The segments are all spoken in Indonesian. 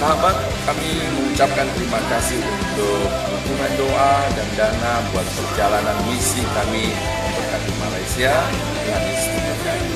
sahabat, kami mengucapkan terima kasih untuk dukungan doa dan dana buat perjalanan misi kami memberkati Malaysia. Tuhan Yesus memberkati.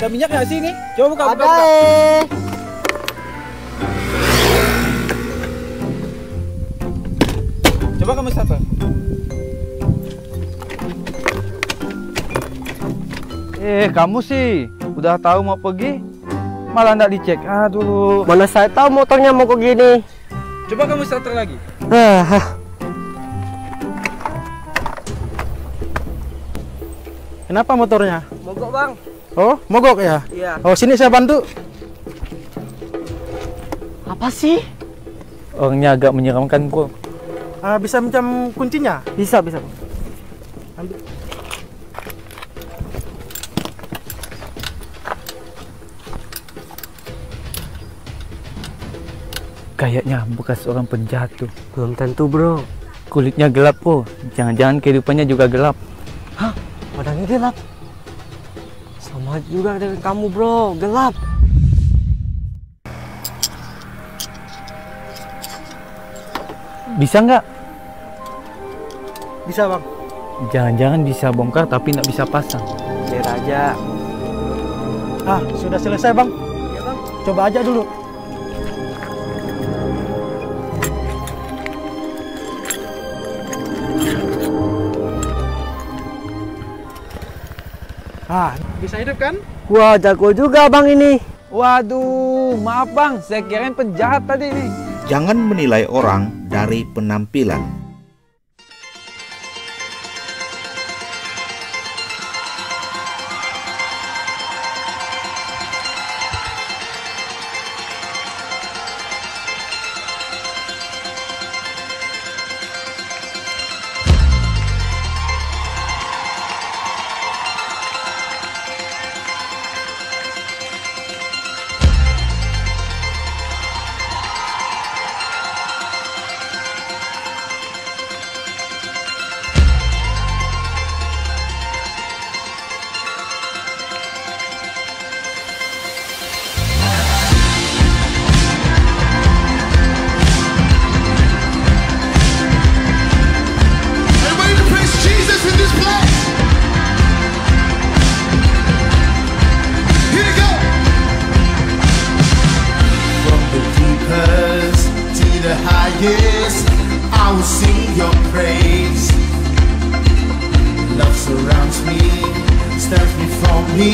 Ada minyak nggak sih ini? Coba buka. Ada. Coba kamu starter. Kamu sih udah tahu mau pergi, malah nggak dicek. Aduh. Mana saya tahu motornya mau kok gini. Coba kamu starter lagi. Kenapa motornya? Mogok bang. Oh, mogok ya? Iya. Oh, sini saya bantu. Apa sih? Orangnya agak menyeramkan, bro. Bisa mencam kuncinya? Bisa. Ambil. Kayaknya bekas orang penjahat tuh. Belum tentu bro. Kulitnya gelap, bro. Jangan-jangan kehidupannya juga gelap. Hah? Padahal gelap. Sama juga dengan kamu bro, gelap. Bisa nggak? Bisa bang. Jangan-jangan bisa bongkar tapi nggak bisa pasang. Biar aja. Sudah selesai bang. Iya bang. Coba aja dulu. Bisa hidup kan? Wah, jago juga bang ini. Waduh, maaf bang, saya kirain penjahat tadi nih. Jangan menilai orang dari penampilan. Yes, I will sing your praise. Love surrounds me, stands before me,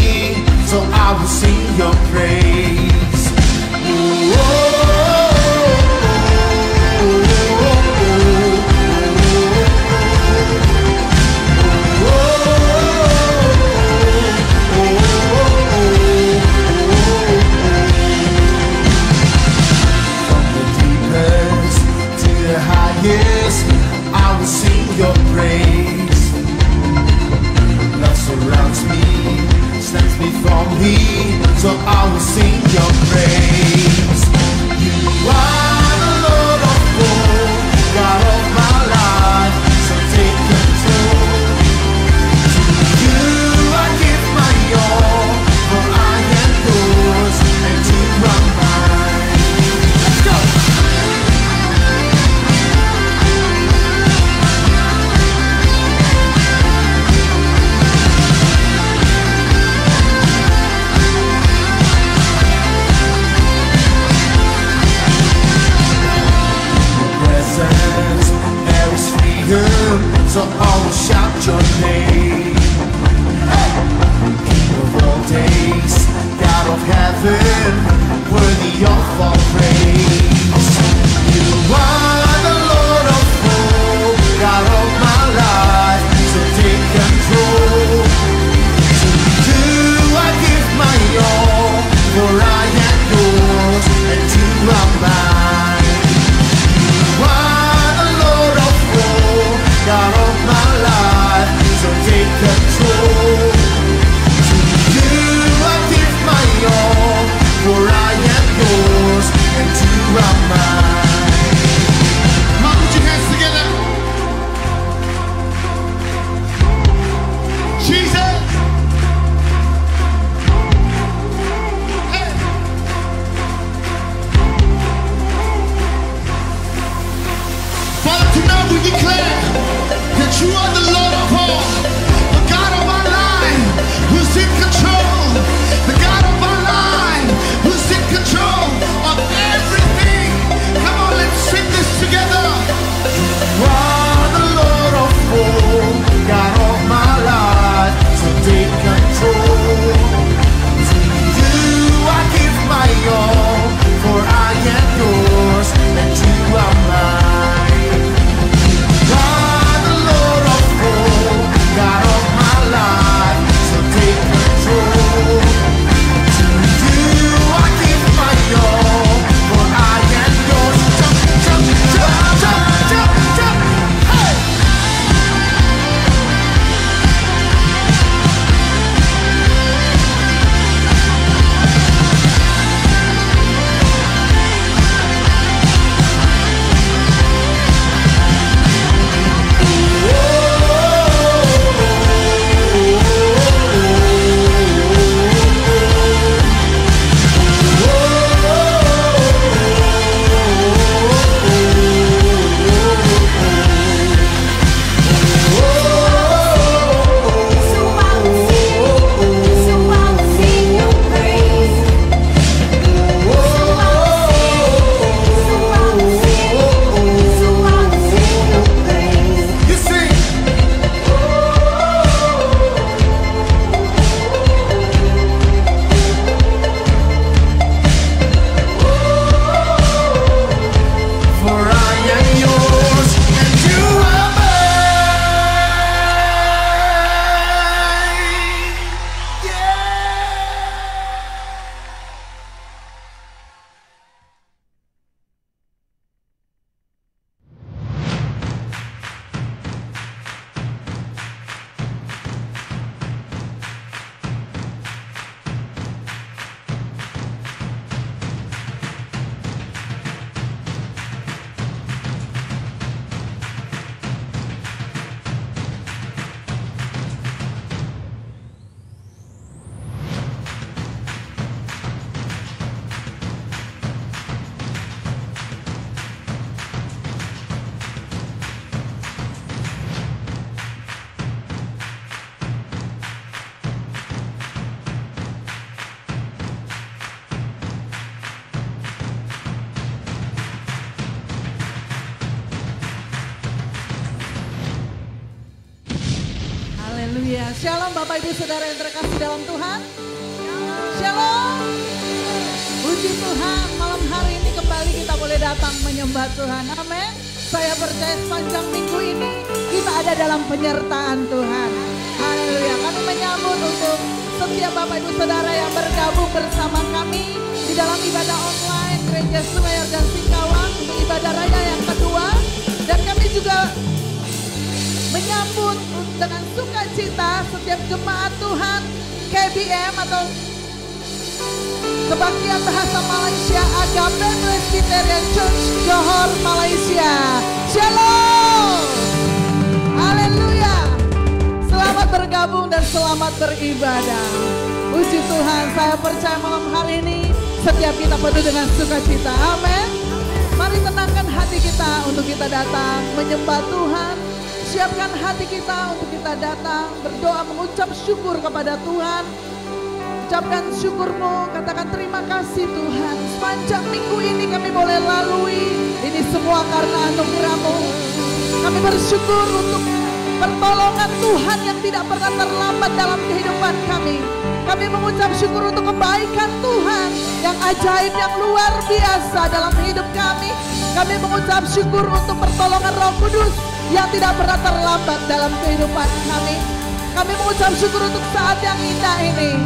so I will sing your praise. Yes, I will sing your praise. Love surrounds me, stands before me, so I will sing your praise. You are the Lord of all, God of my life, so take control. To you I give my all, for I am yours, and you are mine. Let's go! So I will shout your name. King of all days, God of heaven, worthy of all praise. You are the Lord of all, God of my life, so take control. To you I give my all, for I am yours and you are mine. You are the Lord of all, God of my life, so take control. To you I give my all, for I am yours and you are mine. Come on, put your hands together. Jesus. Hey. Father, tonight we declare that you are the Lord of all, the God of our life, who's in control, the God of our life, who's in control of everything. Come on, let's sing this together. You are the Lord of all, God of my life, so take control. To you I give my all, for I am yours and you are mine. You are the Lord of all, God of my life, so take control. To you I give my all, for I am yours. Jump, jump, jump, jump, jump, jump, hey! You sing. For I am yours and you are mine. Yeah. Haleluya. Shalom Bapak Ibu Saudara yang terkasih dalam Tuhan. Shalom. Puji Tuhan, malam hari ini kembali kita boleh datang menyembah Tuhan. Amin. Saya percaya sepanjang minggu ini kita ada dalam penyertaan Tuhan. Haleluya. Kami menyambut untuk setiap Bapak Ibu Saudara yang bergabung bersama kami di dalam ibadah online Gereja Selayar dan Singkawang untuk ibadah raya yang kedua. Dan kami juga menyambut dengan sukacita setiap jemaat Tuhan KBM atau Kebaktian Bahasa Malaysia Agape Presbyterian Church Johor, Malaysia. Shalom. Haleluya. Selamat bergabung dan selamat beribadah. Puji Tuhan, saya percaya malam hari ini setiap kita penuh dengan sukacita. Amin. Mari tenangkan hati kita untuk kita datang menyembah Tuhan. Siapkan hati kita untuk kita datang berdoa mengucap syukur kepada Tuhan. Ucapkan syukurmu, katakan terima kasih Tuhan. Sepanjang minggu ini kami boleh lalui, ini semua karena anugerah-Mu. Kami bersyukur untuk pertolongan Tuhan yang tidak pernah terlambat dalam kehidupan kami. Kami mengucap syukur untuk kebaikan Tuhan yang ajaib, yang luar biasa dalam hidup kami. Kami mengucap syukur untuk pertolongan Roh Kudus yang tidak pernah terlambat dalam kehidupan kami. Kami mengucap syukur untuk saat yang indah ini.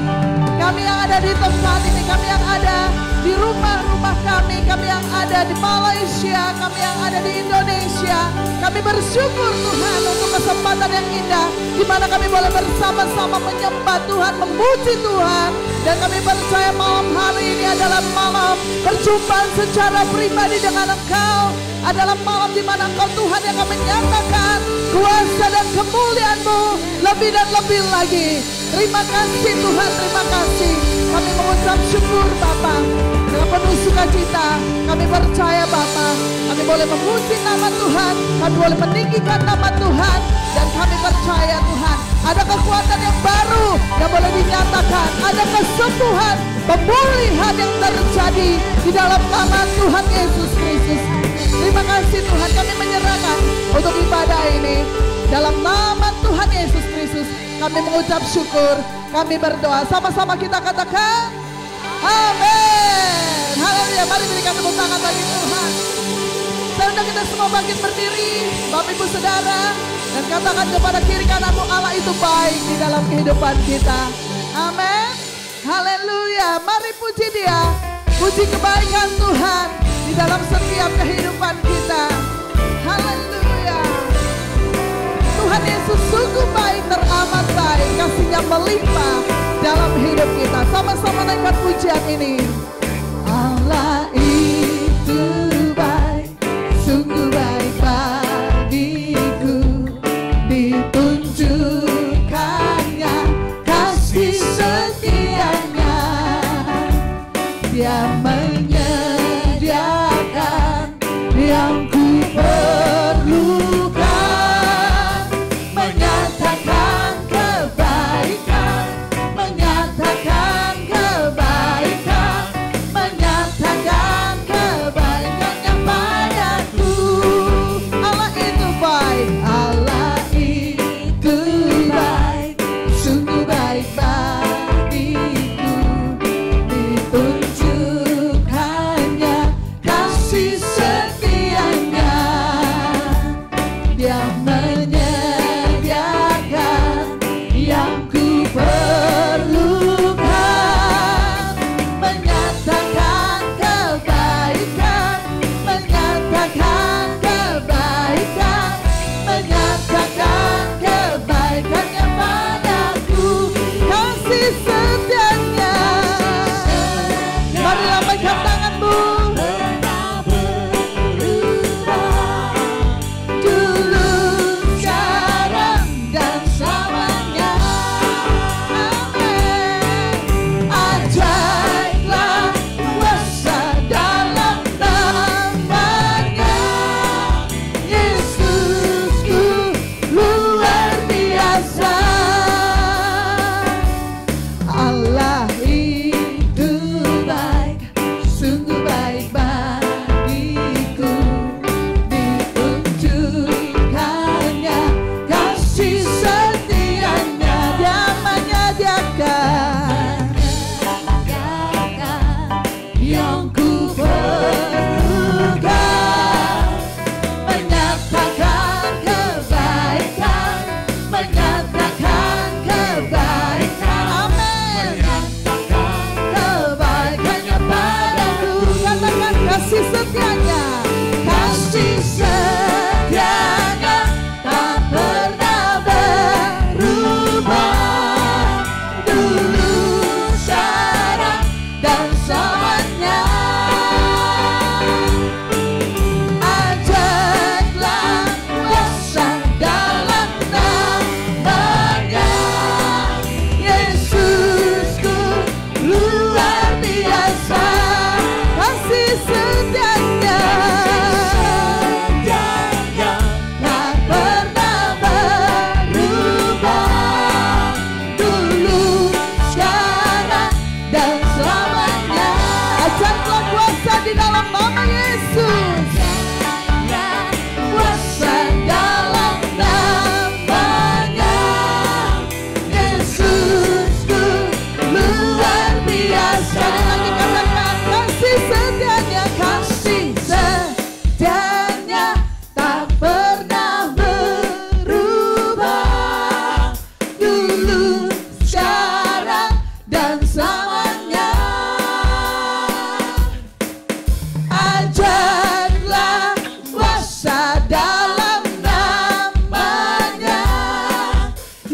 Kami yang ada di tempat ini, kami yang ada di rumah-rumah kami yang ada di Malaysia, kami yang ada di Indonesia. Kami bersyukur Tuhan untuk kesempatan yang indah di mana kami boleh bersama-sama menyembah Tuhan, memuji Tuhan. Dan kami percaya malam hari ini adalah malam perjumpaan secara pribadi dengan Engkau. Adalah malam di mana Engkau Tuhan yang akan menyatakan kuasa dan kemuliaan-Mu lebih dan lebih lagi. Terima kasih Tuhan, terima kasih. Kami mengucap syukur Bapa. Dengan penuh sukacita kami percaya Bapa, kami boleh memuji nama Tuhan, kami boleh meninggikan nama Tuhan. Dan kami percaya Tuhan, ada kekuatan yang baru yang boleh dinyatakan, ada kesembuhan, pemulihan yang terjadi di dalam nama Tuhan Yesus Kristus. Terima kasih Tuhan, kami menyerahkan untuk ibadah ini. Dalam nama Tuhan Yesus Kristus kami mengucap syukur, kami berdoa. Sama-sama kita katakan amin. Haleluya. Mari berikan tepuk tangan bagi Tuhan. Sekarang kita semua bangkit berdiri, Bapak Ibu Saudara, dan katakan kepada kiri kananmu, Allah itu baik di dalam kehidupan kita. Amin. Haleluya. Mari puji Dia, puji kebaikan Tuhan di dalam setiap kehidupan kita. Haleluya. Tuhan Yesus sungguh baik, teramat baik, kasih-Nya melimpah dalam hidup kita. Sama-sama naikkan pujian ini. Allah itu baik, sungguh baik bagiku, ditunjukkannya kasih setianya. Dia menyediakan yang ku perlukan, menyatakan kebaikan, menyatakan kebaikan, menyatakan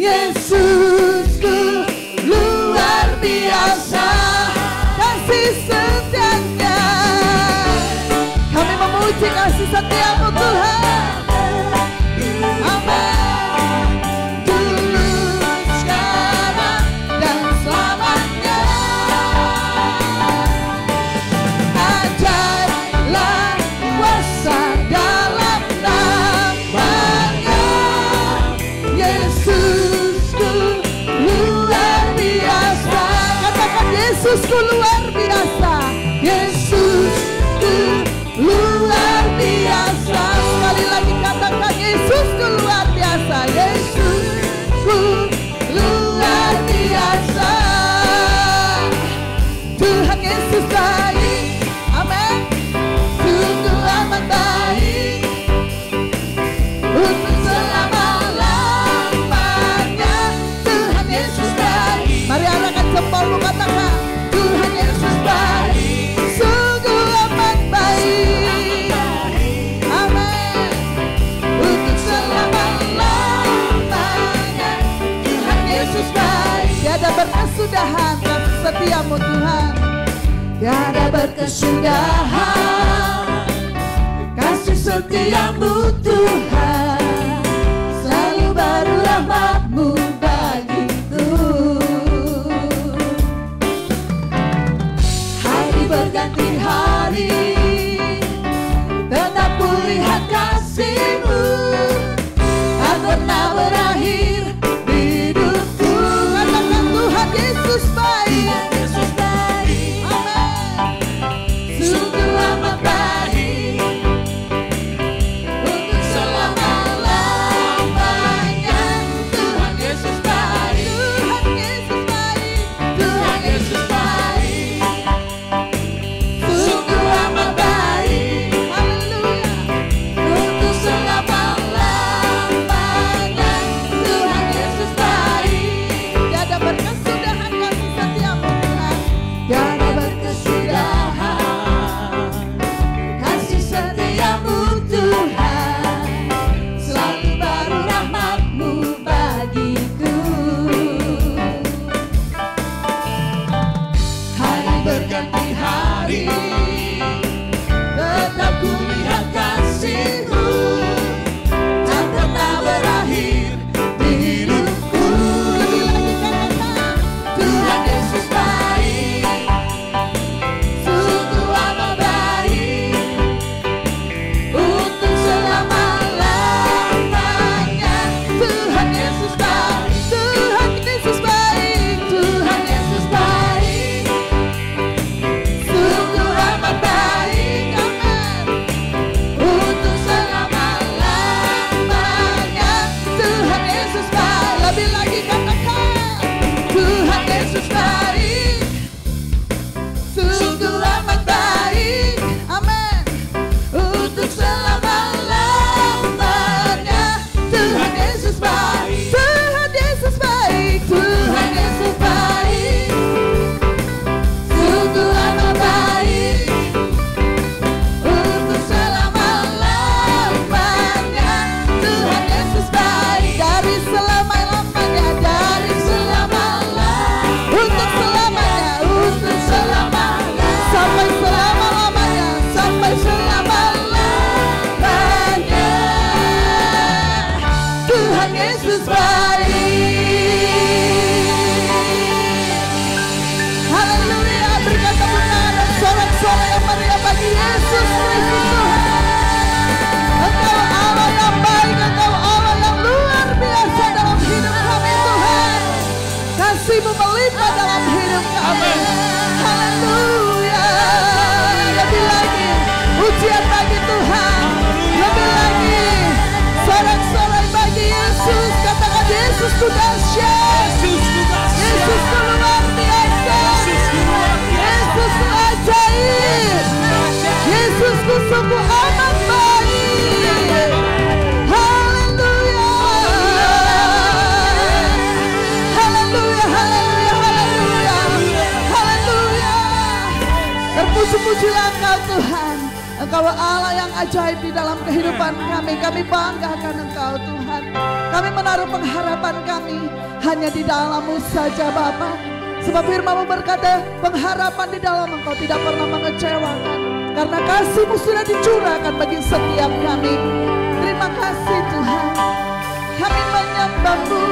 Yesusku luar biasa kasih setianya. Kami memuji kasih setiamu Tuhan. Amin. Dulu, sekarang, dan selamanya. Ajaiblah kuasa dalam namanya. Yesusku luar biasa. Katakan Yesusku luar biasa. Yesusku luar biasa. Sekali lagi katakan Yesusku luar biasa. Yesusku luar biasa. Tuhan Yesus baik. Amin. Sungguh amat baik untuk selama-lamanya. Tuhan Yesus baik. Mari arahkan jempolmu, katakan Tuhan Yesus baik. Sungguh amat baik. Amin. Untuk selama-lamanya. Tuhan Yesus baik. Tiada berkesudahan kasih setiamu Tuhan. Tiada berkesudahan kasih setiamu Tuhan. Selalu baru rahmat-Mu bagiku. Hari berganti hari tetap kulihat kasih-Mu. Tak pernah berakhir hidupku. Katakan Tuhan Yesus baik. Amin. Sungguh amat baik untuk selama-lamanya. Tuhan Yesus baik. Tuhan Yesus baik. Tuhan Yesus baik. Sungguh amat baik. Haleluya. Untuk selama-lamanya. Tuhan Yesus baik. Tiada berkesudahan kasih setiamu Tuhan. Tiada berkesudahan kasih setiamu Tuhan. Selalu baru rahmat-Mu bagiku. Hari berganti hari tetap kulihat kasih-Mu. Tak pernah berakhir di hidupku. Lebih lagi katakan Tuhan Yesus baik. Sungguh amat baik untuk selama-lamanya. Tuhan Yesus baik. Tuhan Yesus baik. Tuhan Yesus baik. Sungguh amat baik. Amin. Untuk selama-lamanya. Tuhan Yesus baik. Lebih lagi katakan Tuhan Yesus baik. Sungguh amat baik. Amin. Untuk selama-lamanya. Tuhan Yesus baik. Tuhan Yesus baik. Tuhan Yesus baik. Sungguh amat baik. Untuk selama-lamanya. Tuhan Yesus baik. Dari selama-lamanya. Dari selama-lamanya. Untuk selamanya. Untuk selamanya. Sampai selama-lamanya. Sampai selama-lamanya. Tuhan Yesus baik. Haleluya. Berikan tepuk tangan dan sorak-sorai yang meriah bagi Yesus Kristus Tuhan. Engkau Allah yang baik. Engkau Allah yang luar biasa dalam hidup kami Tuhan. Kasih-Mu melimpah dalam hidup kami. Haleluya. Lebih lagi pujian bagi Tuhan. Lebih lagi sorak-sorai bagi Yesus. Katakan Yesusku dahsyat. Yesusku luar biasa. Yesusku ajaib. Yesusku sungguh amat baik. Haleluya. Haleluya. Haleluya. Haleluya. Haleluya. Terpuji-pujilah Engkau Tuhan. Engkau Allah yang ajaib di dalam kehidupan kami. Kami banggakan Engkau Tuhan. Kami menaruh pengharapan kami hanya di dalam-Mu saja Bapa. Sebab firman-Mu berkata, pengharapan di dalam Engkau tidak pernah mengecewakan. Karena kasih-Mu sudah dicurahkan bagi setiap kami. Terima kasih Tuhan. Kami menyembah-Mu,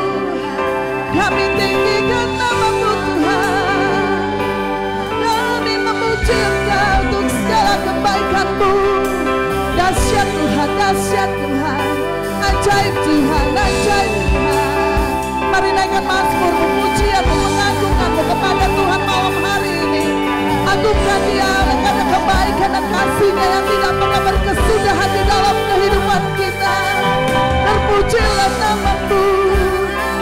kami tinggikan nama-Mu Tuhan. Kami memuji Engkau untuk segala kebaikan-Mu. Dahsyat Tuhan, dahsyat Tuhan. Ajaib Tuhan, ajaib Tuhan. Mari naikkan mazmur, pujian, mengagungkan-Mu kepada Tuhan malam hari ini. Agungkan Dia karena kebaikan dan kasih-Nya yang tidak pernah berkesudahan di dalam kehidupan kita. Terpujilah nama-Mu,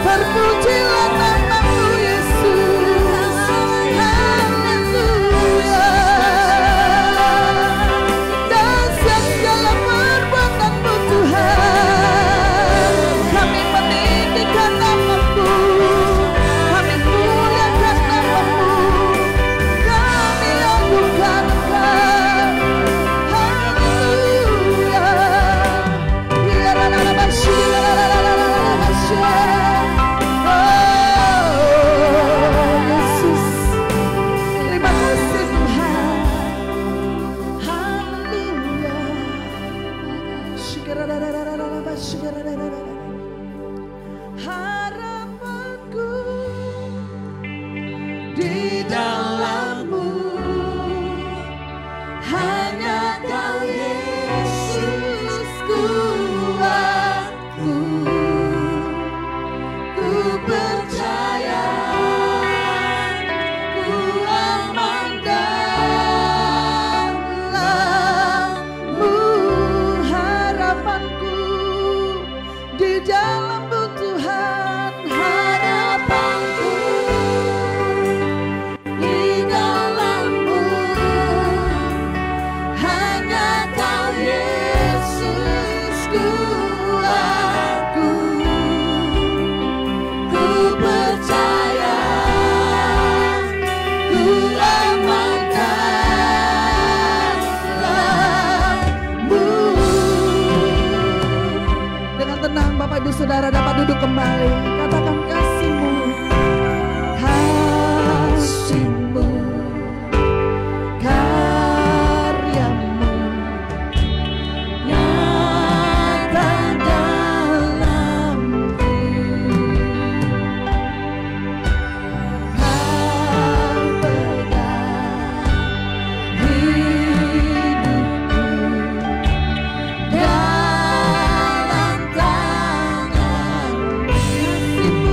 terpujilah nama-Mu Yesus. Haleluya. Dahsyat segala perbuatan-Mu Tuhan. Kami meninggikan nama-Mu, kami muliakan nama-Mu, kami agungkan Engkau. Haleluya. Oh Yesus, terima kasih Tuhan. Haleluya. Harapanku di dalam-Mu, hanya Kau Yesus kuatku. Ku percaya, ku aman dalam-Mu. Harapanku di dalam-Mu Tuhan. Harapanku di dalam-Mu, hanya Kau Yesus kuatku. Ku percaya, ku aman dalam-Mu. Dengan tenang Bapak Ibu Saudara dapat duduk kembali. Katakan kasih-Mu, kasih-Mu, karya-Mu nyata dalamku. Kau pegang hidupku dalam tangan-Mu. Kasih-Mu,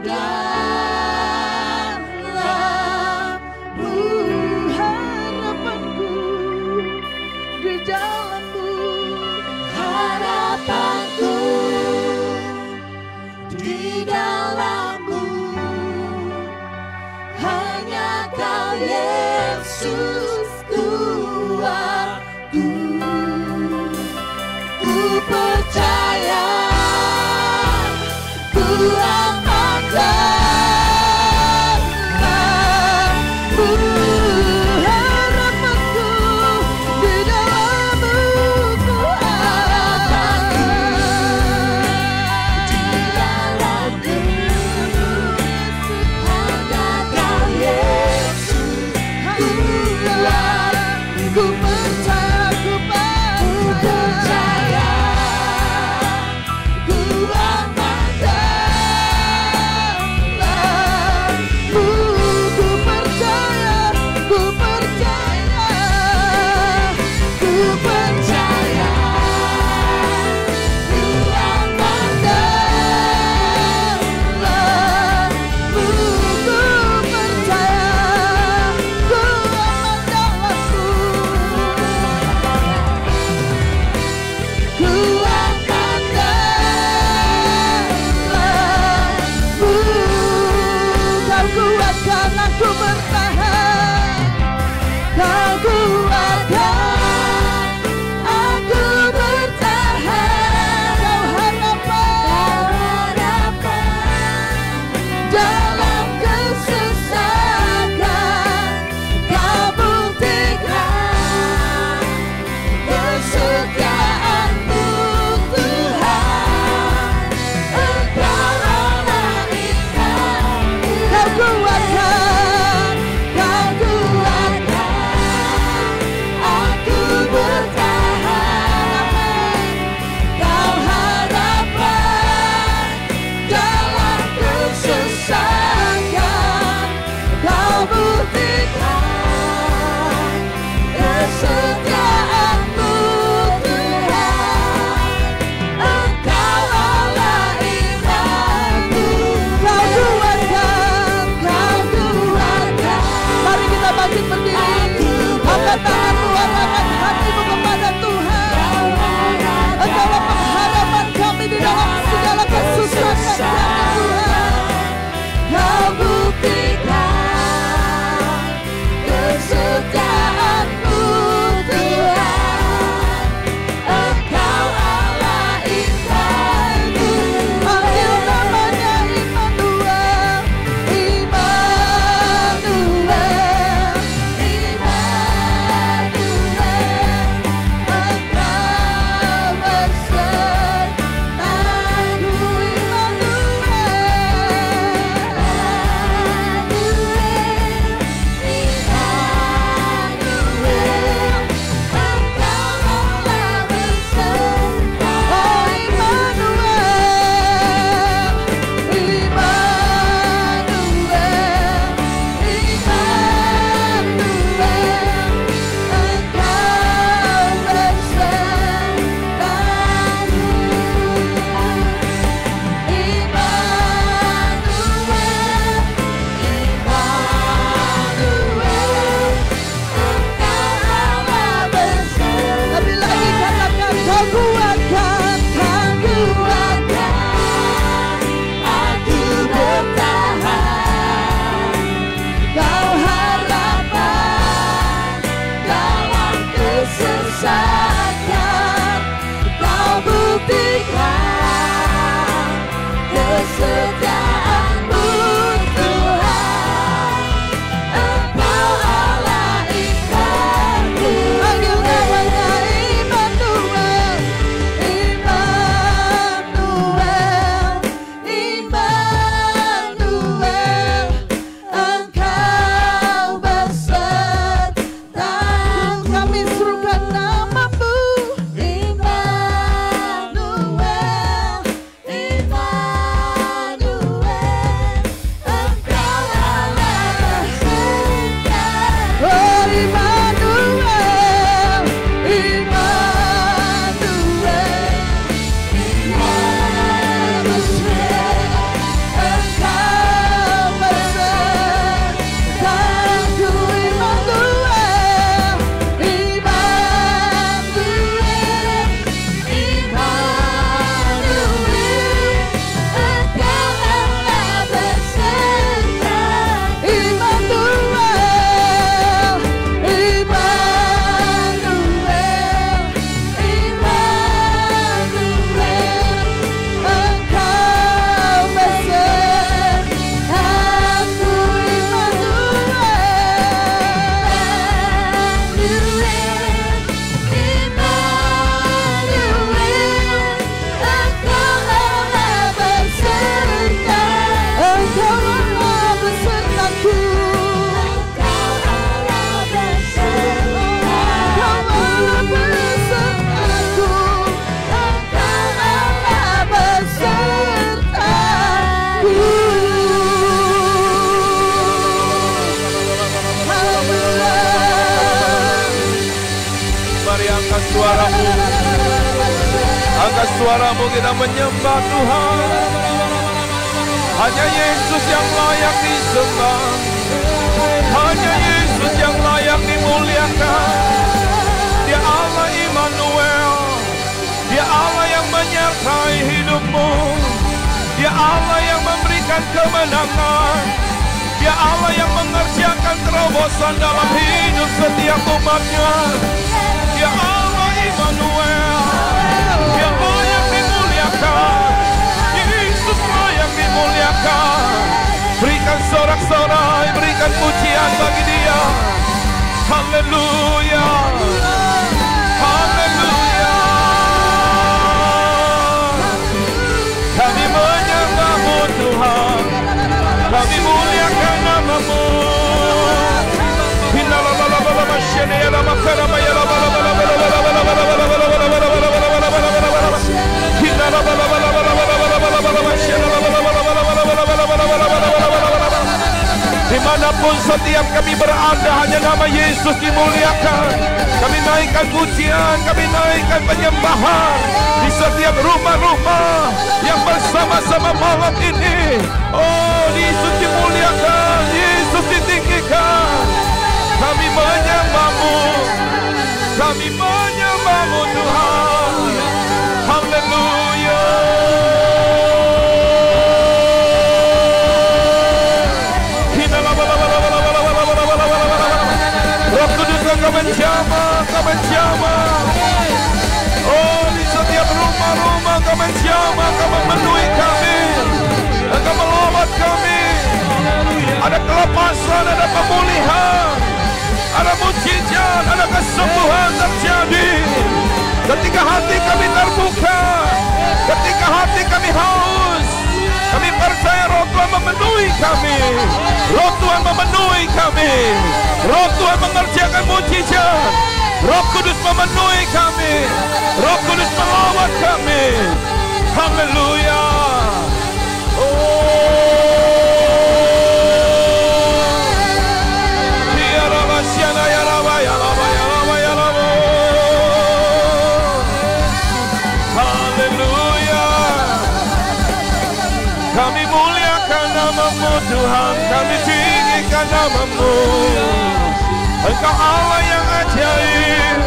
dalam-Mu, harapanku di dalam-Mu, harapanku di dalam-Mu, hanya Kau Yesus kuatku. Ku percaya, ku aman dalam-Mu, harapanku di dalam-Mu, ku harapanku di dalam-Mu, hanya Kau Yesus kuat. Ku percaya, ku percaya, Mari angkat suaramu. Angkat suaramu, kita menyembah Tuhan. Hanya Yesus yang layak disembah. Hanya Yesus yang layak dimuliakan. Dia Allah Immanuel. Dia Allah yang menyertai hidupmu. Dia Allah yang memberikan kemenangan. Dia Allah yang mengerjakan terobosan dalam hidup setiap umatnya. Dia Allah Immanuel. Dia layak dimuliakan. Yesus layak dimuliakan. Berikan sorak-sorai, berikan pujian bagi Dia. Haleluya. Haleluya. Kami menyembah-Mu Tuhan. Kami muliakan nama-Mu. Dimanapun setiap kami berada, hanya nama Yesus dimuliakan. Kami naikkan pujian, kami naikkan penyembahan di setiap rumah-rumah yang bersama-sama malam ini. Oh, Yesus dimuliakan, Yesus ditinggikan. Kami menyembah-Mu, kami menyembah-Mu Tuhan. Haleluya. Roh Kudus, Engkau menjamah, Engkau menjamah. Oh, di setiap rumah-rumah Engkau menjamah, Engkau memenuhi kami, Engkau melawat kami. Ada kelepasan, ada pemulihan, ada mujizat, ada kesembuhan terjadi. Ketika hati kami terbuka, ketika hati kami haus, kami percaya Roh Tuhan memenuhi kami. Roh Tuhan memenuhi kami. Roh Tuhan mengerjakan mujizat. Roh Kudus memenuhi kami. Roh Kudus melawat kami. Haleluya. Kami muliakan nama-Mu Tuhan, kami tinggikan nama-Mu. Engkau Allah yang ajaib,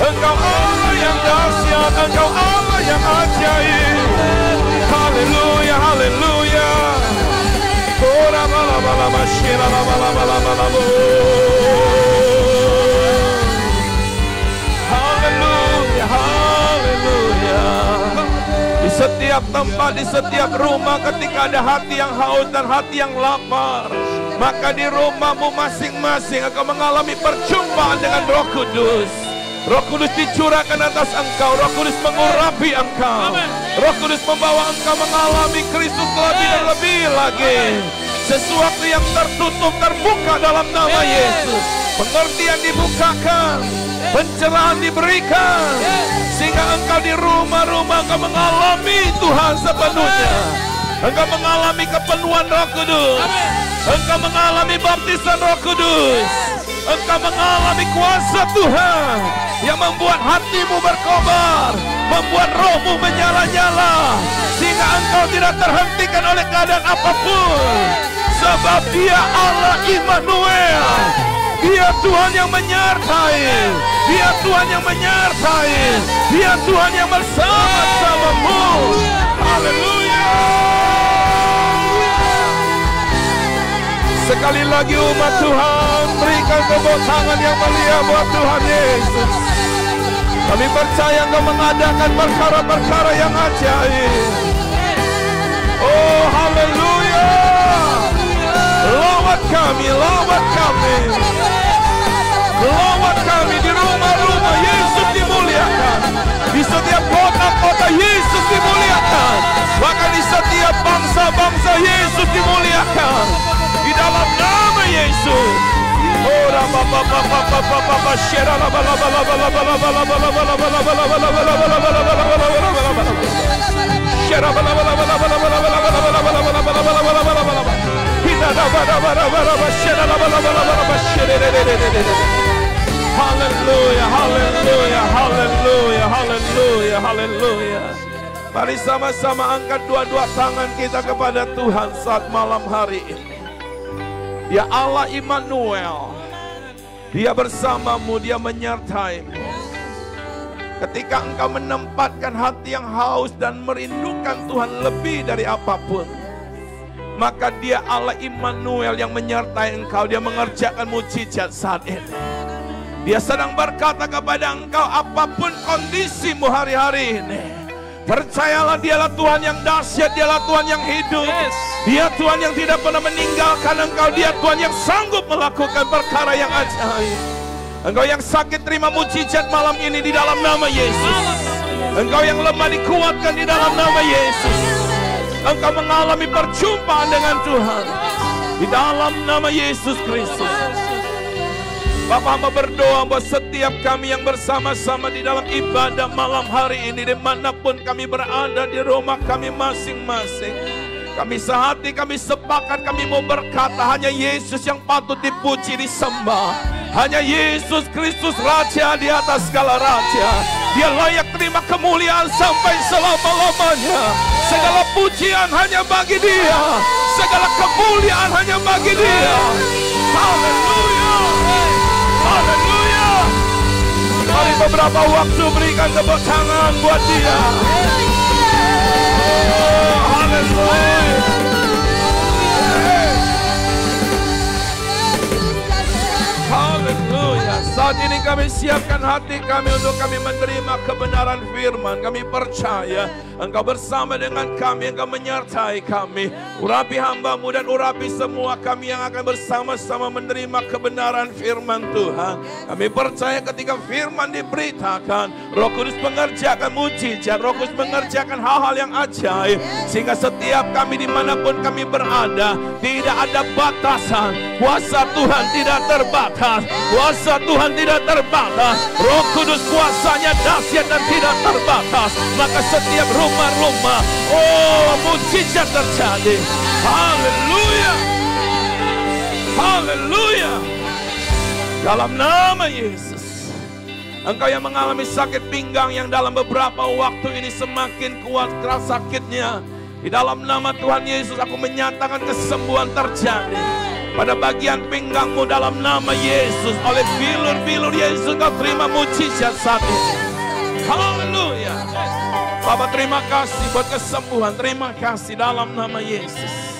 Engkau Allah yang dahsyat, Engkau Allah yang ajaib. Haleluya, haleluya. Ora bala bala mashira bala bala bala. Haleluya, haleluya. Di setiap tempat, di setiap rumah, ketika ada hati yang haus dan hati yang lapar, maka di rumahmu masing-masing akan mengalami perjumpaan dengan Roh Kudus. Roh Kudus dicurahkan atas engkau, Roh Kudus mengurapi engkau. Roh Kudus membawa engkau mengalami Kristus lebih dan lebih lagi. Sesuatu yang tertutup terbuka dalam nama Yesus. Pengertian dibukakan, pencerahan diberikan, sehingga engkau di rumah-rumah engkau mengalami Tuhan sepenuhnya. Engkau mengalami kepenuhan Roh Kudus. Engkau mengalami baptisan Roh Kudus. Engkau mengalami kuasa Tuhan yang membuat hatimu berkobar, membuat rohmu menyala-nyala, sehingga engkau tidak terhentikan oleh keadaan apapun. Sebab Dia Allah Immanuel. Dia Tuhan yang menyertai. Dia Tuhan yang menyertai. Dia Tuhan yang bersama-samamu. Haleluya. Sekali lagi umat Tuhan, berikan tepuk tangan yang mulia buat Tuhan Yesus. Kami percaya Engkau mengadakan perkara-perkara yang ajaib. Oh, haleluya. Lawat kami, lawat kami. Lawat kami di rumah-rumah, Yesus dimuliakan. Di setiap kota-kota Yesus dimuliakan. Bahkan di setiap bangsa-bangsa Yesus dimuliakan. Di dalam nama Yesus. Oh, Haleluya, haleluya, haleluya, haleluya, haleluya. Mari sama-sama angkat dua-dua tangan kita kepada Tuhan saat malam hari ini. Dia Allah Immanuel. Dia bersamamu, Dia menyertaimu. Ketika engkau menempatkan hati yang haus dan merindukan Tuhan lebih dari apapun, maka Dia Allah Immanuel yang menyertai engkau. Dia mengerjakan mujizat saat ini. Dia sedang berkata kepada engkau, apapun kondisimu hari-hari ini, percayalah Dialah Tuhan yang dahsyat, Dialah Tuhan yang hidup. Dia Tuhan yang tidak pernah meninggalkan engkau. Dia Tuhan yang sanggup melakukan perkara yang ajaib. Engkau yang sakit terima mujizat malam ini di dalam nama Yesus. Engkau yang lemah dikuatkan di dalam nama Yesus. Engkau mengalami perjumpaan dengan Tuhan di dalam nama Yesus Kristus. Bapak hamba berdoa buat setiap kami yang bersama-sama di dalam ibadah malam hari ini, dimanapun kami berada di rumah kami masing-masing. Kami sehati, kami sepakat, kami mau berkata hanya Yesus yang patut dipuji, disembah. Hanya Yesus Kristus Raja di atas segala raja. Dia layak terima kemuliaan sampai selama-lamanya. Segala pujian hanya bagi Dia. Segala kemuliaan hanya bagi Dia. Haleluya. Haleluya. Mari beberapa waktu berikan tepuk tangan buat Dia. Oh, haleluya. Haleluya. Saat ini kami siapkan hati kami untuk kami menerima kebenaran firman. Kami percaya Engkau bersama dengan kami, Engkau menyertai kami. Urapi hamba-Mu dan urapi semua kami yang akan bersama-sama menerima kebenaran firman Tuhan. Kami percaya ketika firman diberitakan, Roh Kudus mengerjakan mujizat, Roh Kudus mengerjakan hal-hal yang ajaib. Sehingga setiap kami dimanapun kami berada, tidak ada batasan. Kuasa Tuhan tidak terbatas. Kuasa Tuhan tidak terbatas. Roh Kudus kuasanya dahsyat dan tidak terbatas. Maka setiap rumah-rumah, oh, mujizat terjadi. Haleluya. Haleluya. Dalam nama Yesus. Engkau yang mengalami sakit pinggang yang dalam beberapa waktu ini semakin kuat keras sakitnya, di dalam nama Tuhan Yesus aku menyatakan kesembuhan terjadi pada bagian pinggangmu dalam nama Yesus. Oleh bilur-bilur Yesus kau terima mujizat saat ini. Haleluya. Bapak terima kasih buat kesembuhan. Terima kasih dalam nama Yesus.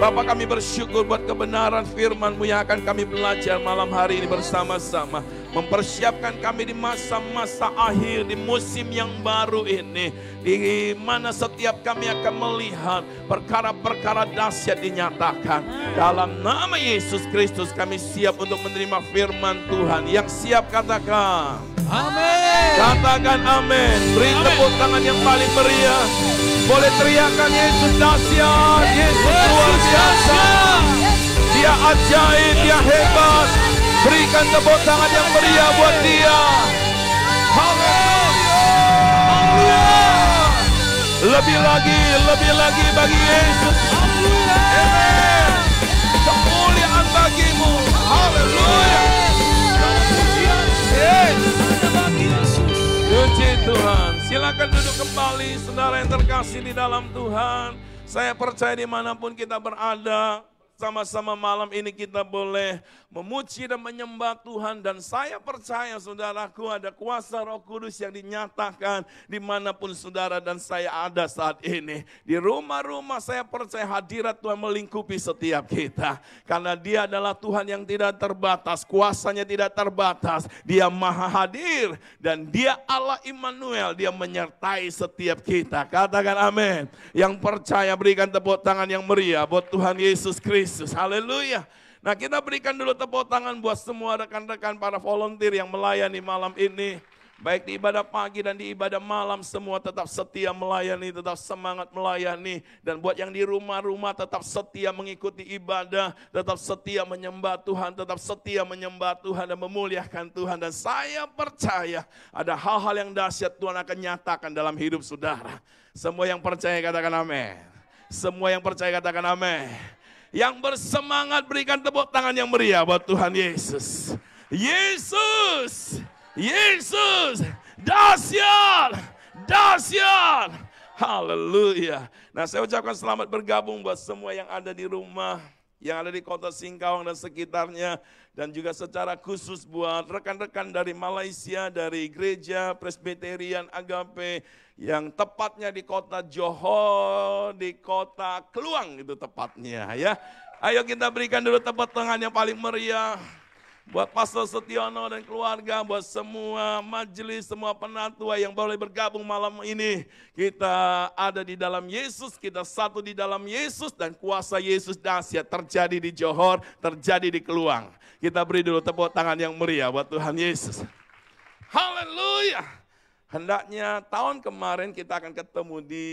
Bapak kami bersyukur buat kebenaran firman-Mu yang akan kami belajar malam hari ini bersama-sama. Mempersiapkan kami di masa-masa akhir, di musim yang baru ini. Di mana setiap kami akan melihat perkara-perkara dahsyat dinyatakan. Dalam nama Yesus Kristus kami siap untuk menerima firman Tuhan. Yang siap katakan amin. Katakan amin. Beri tepuk tangan yang paling meriah. Boleh teriakan Yesus dahsyat, Yesus luar biasa. Dia ajaib, Dia hebat. Berikan tepuk tangan yang meriah buat Dia. Haleluya. Lebih lagi bagi Yesus. Amin. Kemuliaan bagimu. Haleluya. Puji Tuhan. Silakan duduk kembali saudara yang terkasih di dalam Tuhan. Saya percaya dimanapun kita berada, sama-sama malam ini kita boleh memuji dan menyembah Tuhan. Dan saya percaya saudaraku ada kuasa Roh Kudus yang dinyatakan dimanapun saudara dan saya ada saat ini. Di rumah-rumah saya percaya hadirat Tuhan melingkupi setiap kita. Karena Dia adalah Tuhan yang tidak terbatas, kuasanya tidak terbatas. Dia maha hadir dan Dia Allah Immanuel, Dia menyertai setiap kita. Katakan amin. Yang percaya berikan tepuk tangan yang meriah buat Tuhan Yesus Kristus. Haleluya. Nah, kita berikan dulu tepuk tangan buat semua rekan-rekan para volunteer yang melayani malam ini. Baik di ibadah pagi dan di ibadah malam, semua tetap setia melayani, tetap semangat melayani. Dan buat yang di rumah-rumah tetap setia mengikuti ibadah, tetap setia menyembah Tuhan, tetap setia menyembah Tuhan dan memuliakan Tuhan. Dan saya percaya ada hal-hal yang dahsyat Tuhan akan nyatakan dalam hidup saudara. Semua yang percaya katakan amin. Semua yang percaya katakan amin. Yang bersemangat berikan tepuk tangan yang meriah buat Tuhan Yesus. Yesus, Yesus, dahsyat, dahsyat. Haleluya. Nah, saya ucapkan selamat bergabung buat semua yang ada di rumah, yang ada di kota Singkawang dan sekitarnya, dan juga secara khusus buat rekan-rekan dari Malaysia, dari Gereja Presbyterian Agape, yang tepatnya di kota Johor, di kota Kluang itu tepatnya ya. Ayo kita berikan dulu tepuk tangan yang paling meriah. Buat Pastor Setiono dan keluarga, buat semua majelis, semua penatua yang boleh bergabung malam ini. Kita ada di dalam Yesus, kita satu di dalam Yesus, dan kuasa Yesus dahsyat terjadi di Johor, terjadi di Kluang. Kita beri dulu tepuk tangan yang meriah buat Tuhan Yesus. Haleluya. Hendaknya tahun kemarin kita akan ketemu di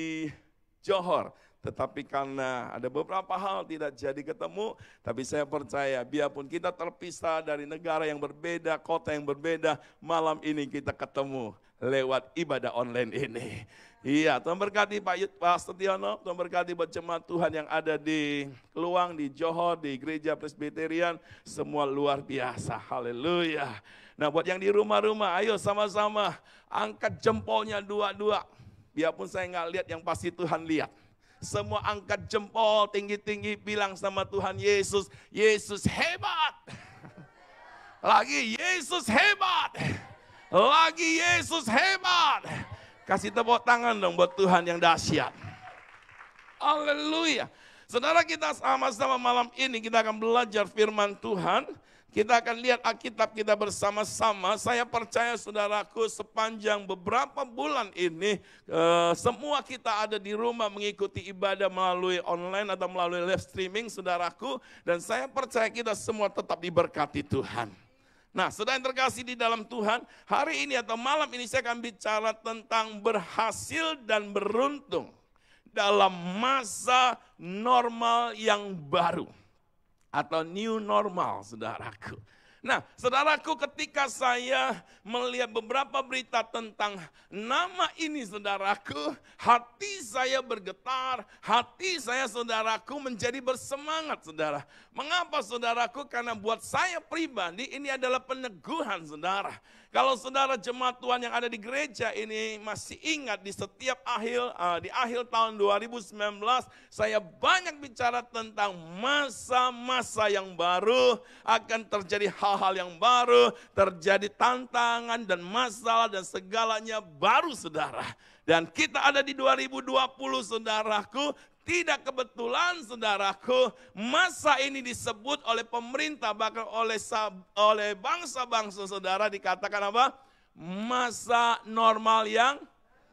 Johor. Tetapi karena ada beberapa hal tidak jadi ketemu, tapi saya percaya biarpun kita terpisah dari negara yang berbeda, kota yang berbeda, malam ini kita ketemu lewat ibadah online ini. Iya, Tuhan berkati Pak Setiono, Tuhan berkati buat jemaat Tuhan yang ada di Kluang, di Johor, di Gereja Presbyterian, semua luar biasa, haleluya. Nah buat yang di rumah-rumah, ayo sama-sama angkat jempolnya dua-dua, biarpun saya nggak lihat, yang pasti Tuhan lihat. Semua angkat jempol tinggi-tinggi, bilang sama Tuhan Yesus, Yesus hebat. Lagi Yesus hebat. Lagi Yesus hebat. Kasih tepuk tangan dong buat Tuhan yang dahsyat. Haleluya. Saudara, kita sama-sama malam ini kita akan belajar firman Tuhan. Kita akan lihat Alkitab kita bersama-sama. Saya percaya saudaraku sepanjang beberapa bulan ini semua kita ada di rumah mengikuti ibadah melalui online atau melalui live streaming saudaraku. Dan saya percaya kita semua tetap diberkati Tuhan. Nah, saudara yang terkasih di dalam Tuhan, hari ini atau malam ini saya akan bicara tentang berhasil dan beruntung dalam masa normal yang baru. Atau new normal, saudaraku. Nah, saudaraku, ketika saya melihat beberapa berita tentang nama ini, saudaraku, hati saya bergetar, hati saya, saudaraku, menjadi bersemangat, saudara. Mengapa, saudaraku? Karena buat saya pribadi ini adalah peneguhan, saudara. Kalau saudara jemaat Tuhan yang ada di gereja ini masih ingat di setiap akhir tahun 2019, saya banyak bicara tentang masa-masa yang baru, akan terjadi hal-hal yang baru, terjadi tantangan dan masalah dan segalanya baru, saudara. Dan kita ada di 2020, saudaraku. Tidak kebetulan, saudaraku, masa ini disebut oleh pemerintah, bahkan oleh bangsa-bangsa, saudara, dikatakan apa? Masa normal yang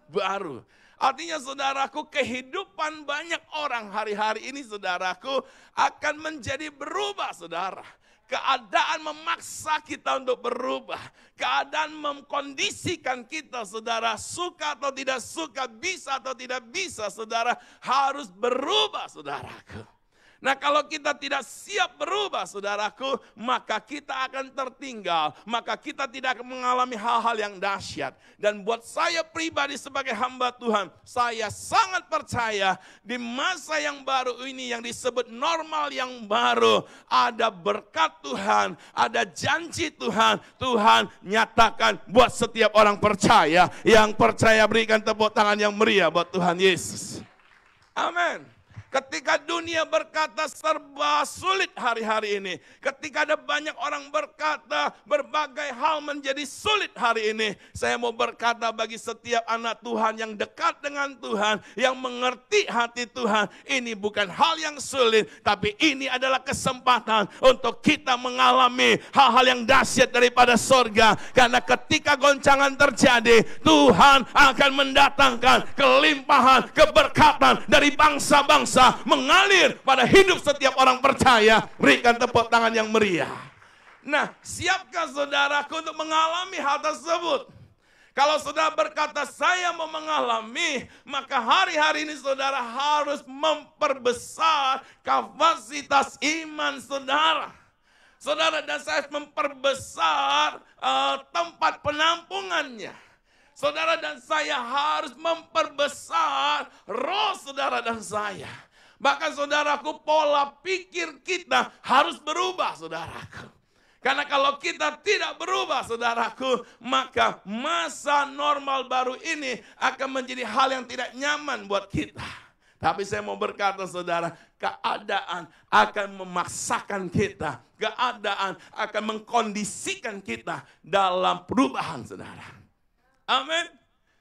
baru. Artinya, saudaraku, kehidupan banyak orang hari-hari ini, saudaraku, akan menjadi berubah, saudara. Keadaan memaksa kita untuk berubah. Keadaan mengkondisikan kita, saudara, suka atau tidak suka, bisa atau tidak bisa, saudara, harus berubah, saudaraku. Nah, kalau kita tidak siap berubah, saudaraku, maka kita akan tertinggal, maka kita tidak akan mengalami hal-hal yang dahsyat. Dan buat saya pribadi sebagai hamba Tuhan, saya sangat percaya di masa yang baru ini yang disebut normal yang baru, ada berkat Tuhan, ada janji Tuhan. Tuhan nyatakan buat setiap orang percaya. Yang percaya berikan tepuk tangan yang meriah buat Tuhan Yesus. Amin. Ketika dunia berkata serba sulit hari-hari ini. Ketika ada banyak orang berkata berbagai hal menjadi sulit hari ini. Saya mau berkata bagi setiap anak Tuhan yang dekat dengan Tuhan, yang mengerti hati Tuhan, ini bukan hal yang sulit, tapi ini adalah kesempatan untuk kita mengalami hal-hal yang dahsyat daripada sorga. Karena ketika goncangan terjadi, Tuhan akan mendatangkan kelimpahan, keberkatan dari bangsa-bangsa mengalir pada hidup setiap orang percaya. Berikan tepuk tangan yang meriah. Nah, siapkah saudaraku untuk mengalami hal tersebut? Kalau saudara berkata saya mau mengalami, maka hari-hari ini saudara harus memperbesar kapasitas iman saudara. Saudara dan saya memperbesar tempat penampungannya. Saudara dan saya harus memperbesar roh saudara dan saya. Bahkan saudaraku, pola pikir kita harus berubah saudaraku. Karena kalau kita tidak berubah saudaraku, maka masa normal baru ini akan menjadi hal yang tidak nyaman buat kita. Tapi saya mau berkata saudara, keadaan akan memaksakan kita. Keadaan akan mengkondisikan kita dalam perubahan saudara. Amin.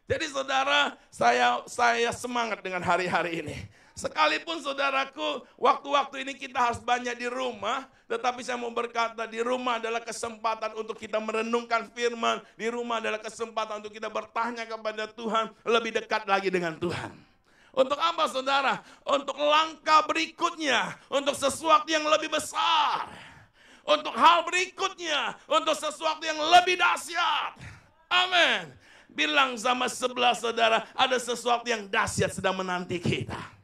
Jadi saudara, saya semangat dengan hari-hari ini. Sekalipun saudaraku, waktu-waktu ini kita harus banyak di rumah, tetapi saya mau berkata, di rumah adalah kesempatan untuk kita merenungkan firman, di rumah adalah kesempatan untuk kita bertanya kepada Tuhan, lebih dekat lagi dengan Tuhan. Untuk apa saudara? Untuk langkah berikutnya, untuk sesuatu yang lebih besar, untuk hal berikutnya, untuk sesuatu yang lebih dahsyat. Amin. Bilang sama sebelah saudara, ada sesuatu yang dahsyat sedang menanti kita.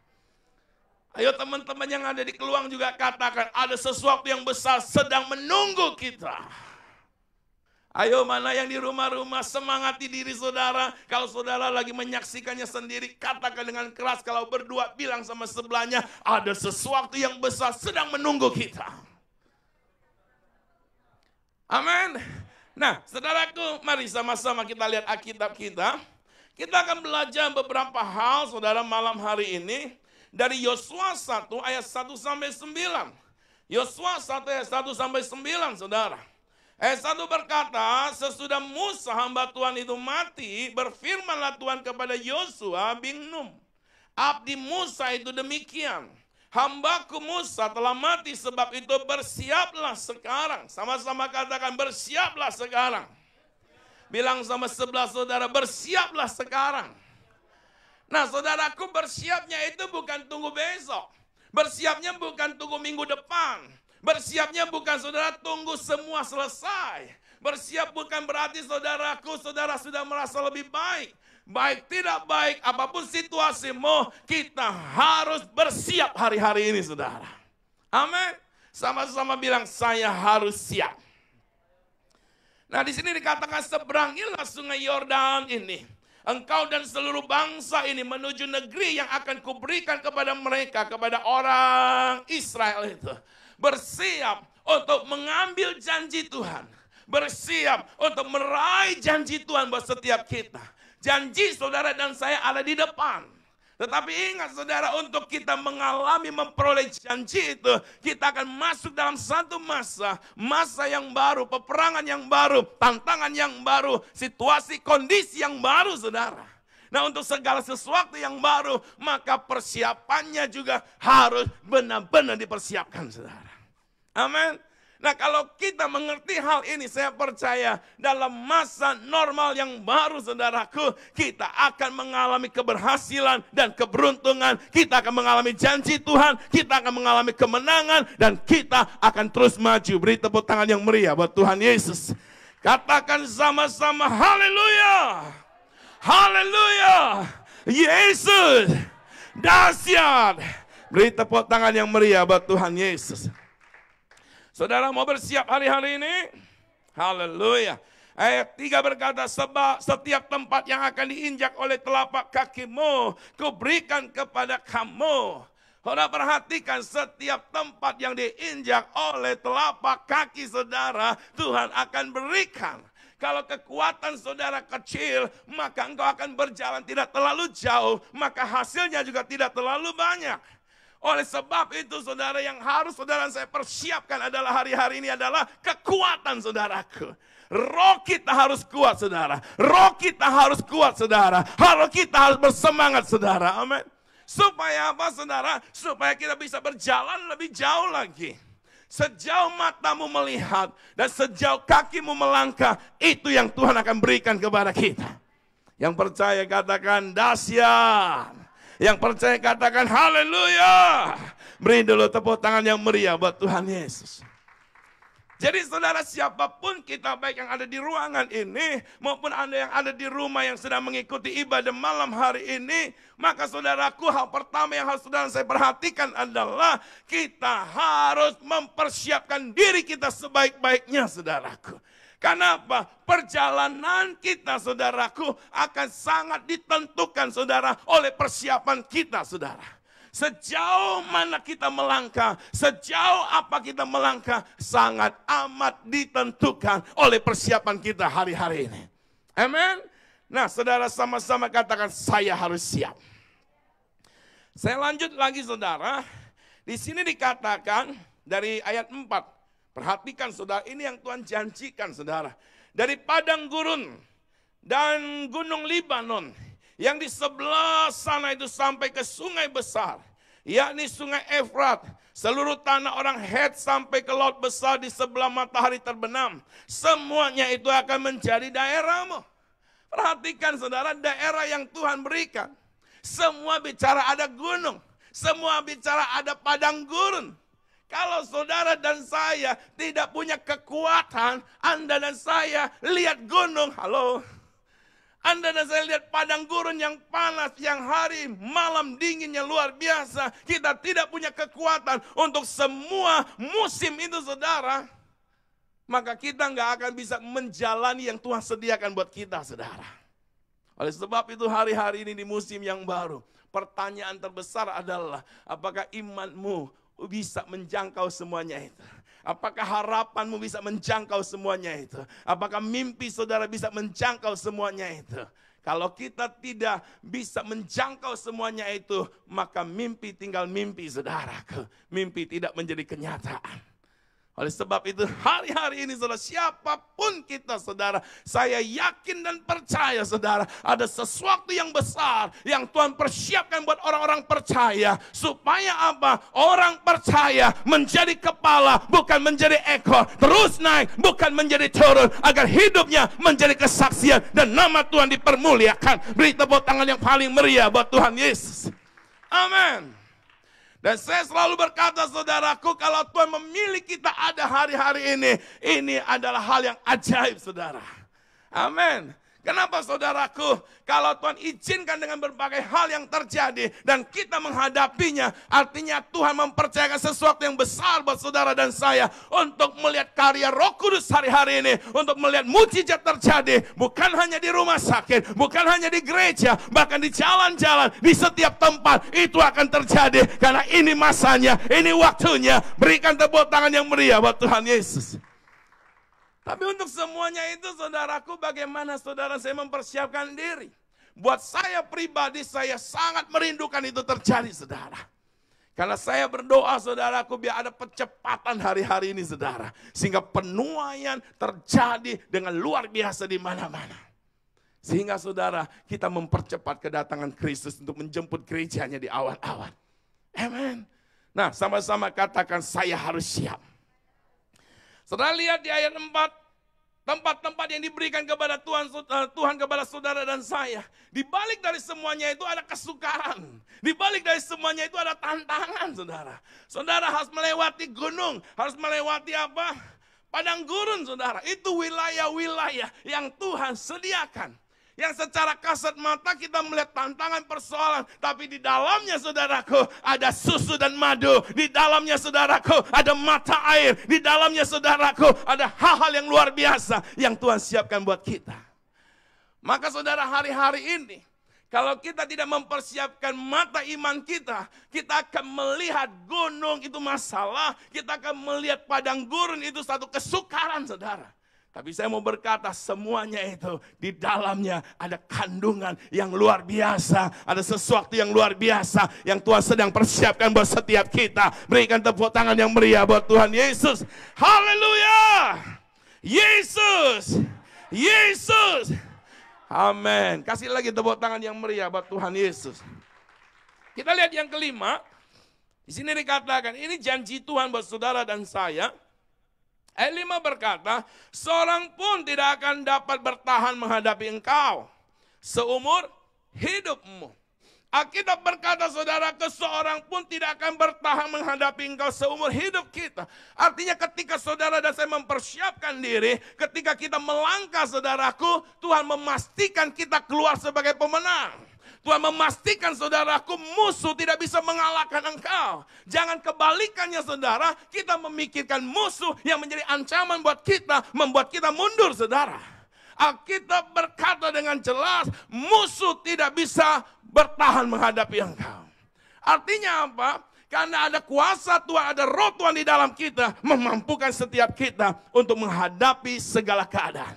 Ayo teman-teman yang ada di Keluang juga katakan, ada sesuatu yang besar sedang menunggu kita. Ayo mana yang di rumah-rumah, semangati diri saudara. Kalau saudara lagi menyaksikannya sendiri, katakan dengan keras. Kalau berdua, bilang sama sebelahnya, ada sesuatu yang besar sedang menunggu kita. Amin. Nah saudaraku, mari sama-sama kita lihat Alkitab kita. Kita akan belajar beberapa hal saudara malam hari ini. Dari Yosua 1 ayat 1 sampai 9. Yosua 1 ayat 1 sampai 9 saudara. Ayat 1 berkata, sesudah Musa hamba Tuhan itu mati, berfirmanlah Tuhan kepada Yosua bin Nun. Abdi Musa itu demikian. Hambaku Musa telah mati, sebab itu bersiaplah sekarang. Sama-sama katakan bersiaplah sekarang. Bilang sama sebelah saudara, bersiaplah sekarang. Nah saudaraku, bersiapnya itu bukan tunggu besok. Bersiapnya bukan tunggu minggu depan. Bersiapnya bukan saudara tunggu semua selesai. Bersiap bukan berarti saudaraku, saudara sudah merasa lebih baik. Baik tidak baik, apapun situasimu, kita harus bersiap hari-hari ini saudara. Amin. Sama-sama bilang, saya harus siap. Nah di sini dikatakan, seberangilah sungai Yordan ini. Engkau dan seluruh bangsa ini menuju negeri yang akan kuberikan kepada mereka, kepada orang Israel itu. Bersiap untuk mengambil janji Tuhan. Bersiap untuk meraih janji Tuhan buat setiap kita. Janji saudara dan saya ada di depan. Tetapi ingat saudara, untuk kita mengalami memperoleh janji itu, kita akan masuk dalam satu masa yang baru, peperangan yang baru, tantangan yang baru, situasi kondisi yang baru saudara. Nah untuk segala sesuatu yang baru, maka persiapannya juga harus benar-benar dipersiapkan saudara. Amin. Nah kalau kita mengerti hal ini, saya percaya dalam masa normal yang baru saudaraku, kita akan mengalami keberhasilan dan keberuntungan. Kita akan mengalami janji Tuhan, kita akan mengalami kemenangan, dan kita akan terus maju. Beri tepuk tangan yang meriah buat Tuhan Yesus. Katakan sama-sama haleluya. Haleluya. Yesus dahsyat. Beri tepuk tangan yang meriah buat Tuhan Yesus. Saudara mau bersiap hari-hari ini? Haleluya. Ayat 3 berkata, sebab setiap tempat yang akan diinjak oleh telapak kakimu, kuberikan kepada kamu. Saudara perhatikan, setiap tempat yang diinjak oleh telapak kaki saudara, Tuhan akan berikan. Kalau kekuatan saudara kecil, maka engkau akan berjalan tidak terlalu jauh, maka hasilnya juga tidak terlalu banyak. Oleh sebab itu saudara, yang harus saudara saya persiapkan adalah hari-hari ini adalah kekuatan saudaraku. Roh kita harus kuat saudara. Roh kita harus kuat saudara. Roh kita harus bersemangat saudara. Amin. Supaya apa saudara? Supaya kita bisa berjalan lebih jauh lagi. Sejauh matamu melihat dan sejauh kakimu melangkah, itu yang Tuhan akan berikan kepada kita. Yang percaya katakan dahsyat. Yang percaya katakan haleluya. Beri dulu tepuk tangan yang meriah buat Tuhan Yesus. Jadi saudara, siapapun kita, baik yang ada di ruangan ini maupun Anda yang ada di rumah yang sedang mengikuti ibadah malam hari ini, maka saudaraku, hal pertama yang harus saudara saya perhatikan adalah kita harus mempersiapkan diri kita sebaik-baiknya saudaraku. Karena apa? Perjalanan kita saudaraku akan sangat ditentukan saudara oleh persiapan kita saudara. Sejauh mana kita melangkah, sejauh apa kita melangkah, sangat amat ditentukan oleh persiapan kita hari-hari ini. Amin. Nah, saudara sama-sama katakan, saya harus siap. Saya lanjut lagi saudara. Di sini dikatakan dari ayat 4. Perhatikan saudara, ini yang Tuhan janjikan saudara. Dari padang gurun dan gunung Libanon, yang di sebelah sana itu sampai ke sungai besar, yakni sungai Efrat, seluruh tanah orang Het sampai ke laut besar di sebelah matahari terbenam. Semuanya itu akan menjadi daerahmu. Perhatikan saudara, daerah yang Tuhan berikan. Semua bicara ada gunung, semua bicara ada padang gurun. Kalau saudara dan saya tidak punya kekuatan, Anda dan saya lihat gunung, halo. Anda dan saya lihat padang gurun yang panas, yang hari, malam dinginnya luar biasa. Kita tidak punya kekuatan untuk semua musim itu saudara. Maka kita nggak akan bisa menjalani yang Tuhan sediakan buat kita saudara. Oleh sebab itu hari-hari ini di musim yang baru, pertanyaan terbesar adalah apakah imanmu bisa menjangkau semuanya itu? Apakah harapanmu bisa menjangkau semuanya itu? Apakah mimpi saudara bisa menjangkau semuanya itu? Kalau kita tidak bisa menjangkau semuanya itu, maka mimpi tinggal mimpi saudaraku. Mimpi tidak menjadi kenyataan. Oleh sebab itu hari-hari ini saudara, siapapun kita saudara, saya yakin dan percaya saudara, ada sesuatu yang besar yang Tuhan persiapkan buat orang-orang percaya. Supaya apa? Orang percaya menjadi kepala, bukan menjadi ekor. Terus naik, bukan menjadi turun. Agar hidupnya menjadi kesaksian dan nama Tuhan dipermuliakan. Beri tepuk tangan yang paling meriah buat Tuhan Yesus. Amin. Dan saya selalu berkata saudaraku, kalau Tuhan memilih kita ada hari-hari ini adalah hal yang ajaib saudara. Amin. Kenapa saudaraku? Kalau Tuhan izinkan dengan berbagai hal yang terjadi dan kita menghadapinya, artinya Tuhan mempercayakan sesuatu yang besar buat saudara dan saya untuk melihat karya Roh Kudus hari-hari ini, untuk melihat mujizat terjadi, bukan hanya di rumah sakit, bukan hanya di gereja, bahkan di jalan-jalan, di setiap tempat itu akan terjadi karena ini masanya, ini waktunya. Berikan tepuk tangan yang meriah buat Tuhan Yesus. Tapi untuk semuanya itu saudaraku, bagaimana saudara saya mempersiapkan diri? Buat saya pribadi, saya sangat merindukan itu terjadi saudara. Karena saya berdoa saudaraku, biar ada percepatan hari-hari ini saudara. Sehingga penuaian terjadi dengan luar biasa di mana-mana. Sehingga saudara, kita mempercepat kedatangan Kristus untuk menjemput gerejanya di awan-awan. Amin. Nah, sama-sama katakan, saya harus siap. Saudara lihat di ayat 4, tempat-tempat yang diberikan kepada Tuhan kepada saudara dan saya. Di balik dari semuanya itu ada kesukaran. Di balik dari semuanya itu ada tantangan saudara. Saudara harus melewati gunung, harus melewati apa? Padang gurun saudara. Itu wilayah-wilayah yang Tuhan sediakan. Yang secara kasat mata kita melihat tantangan persoalan. Tapi di dalamnya saudaraku ada susu dan madu. Di dalamnya saudaraku ada mata air. Di dalamnya saudaraku ada hal-hal yang luar biasa yang Tuhan siapkan buat kita. Maka saudara hari-hari ini, kalau kita tidak mempersiapkan mata iman kita, kita akan melihat gunung itu masalah. Kita akan melihat padang gurun itu satu kesukaran saudara. Tapi saya mau berkata semuanya itu di dalamnya ada kandungan yang luar biasa. Ada sesuatu yang luar biasa yang Tuhan sedang persiapkan buat setiap kita. Berikan tepuk tangan yang meriah buat Tuhan Yesus. Haleluya. Yesus. Yesus. Amin. Kasih lagi tepuk tangan yang meriah buat Tuhan Yesus. Kita lihat yang kelima. Di sini dikatakan ini janji Tuhan buat saudara dan saya. Ayat 5 berkata, seorang pun tidak akan dapat bertahan menghadapi engkau seumur hidupmu. Alkitab berkata saudara, seorang pun tidak akan bertahan menghadapi engkau seumur hidup kita. Artinya ketika saudara dan saya mempersiapkan diri, ketika kita melangkah saudaraku, Tuhan memastikan kita keluar sebagai pemenang. Tuhan memastikan saudaraku musuh tidak bisa mengalahkan engkau. Jangan kebalikannya saudara, kita memikirkan musuh yang menjadi ancaman buat kita, membuat kita mundur saudara. Alkitab berkata dengan jelas, musuh tidak bisa bertahan menghadapi engkau. Artinya apa? Karena ada kuasa Tuhan, ada roh Tuhan di dalam kita, memampukan setiap kita untuk menghadapi segala keadaan.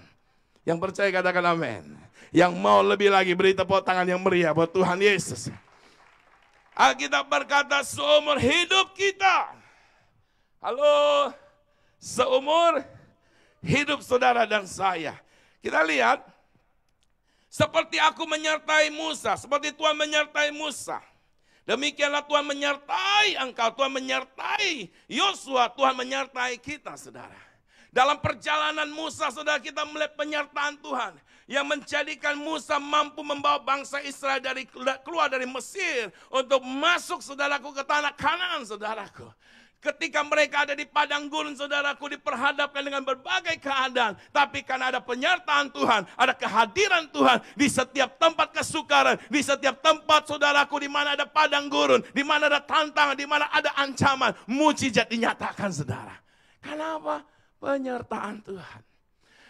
Yang percaya katakan amin. Yang mau lebih lagi beri tepuk tangan yang meriah buat Tuhan Yesus. Alkitab berkata seumur hidup kita. Halo, seumur hidup saudara dan saya. Kita lihat, seperti aku menyertai Musa, seperti Tuhan menyertai Musa. Demikianlah Tuhan menyertai engkau, Tuhan menyertai Yosua, Tuhan menyertai kita saudara. Dalam perjalanan Musa saudara, kita melihat penyertaan Tuhan. Yang menjadikan Musa mampu membawa bangsa Israel keluar dari Mesir. Untuk masuk saudaraku ke tanah Kanaan saudaraku. Ketika mereka ada di padang gurun saudaraku, diperhadapkan dengan berbagai keadaan. Tapi karena ada penyertaan Tuhan, ada kehadiran Tuhan di setiap tempat kesukaran, di setiap tempat saudaraku di mana ada padang gurun, di mana ada tantangan, di mana ada ancaman, mujizat dinyatakan saudara. Kenapa? Penyertaan Tuhan.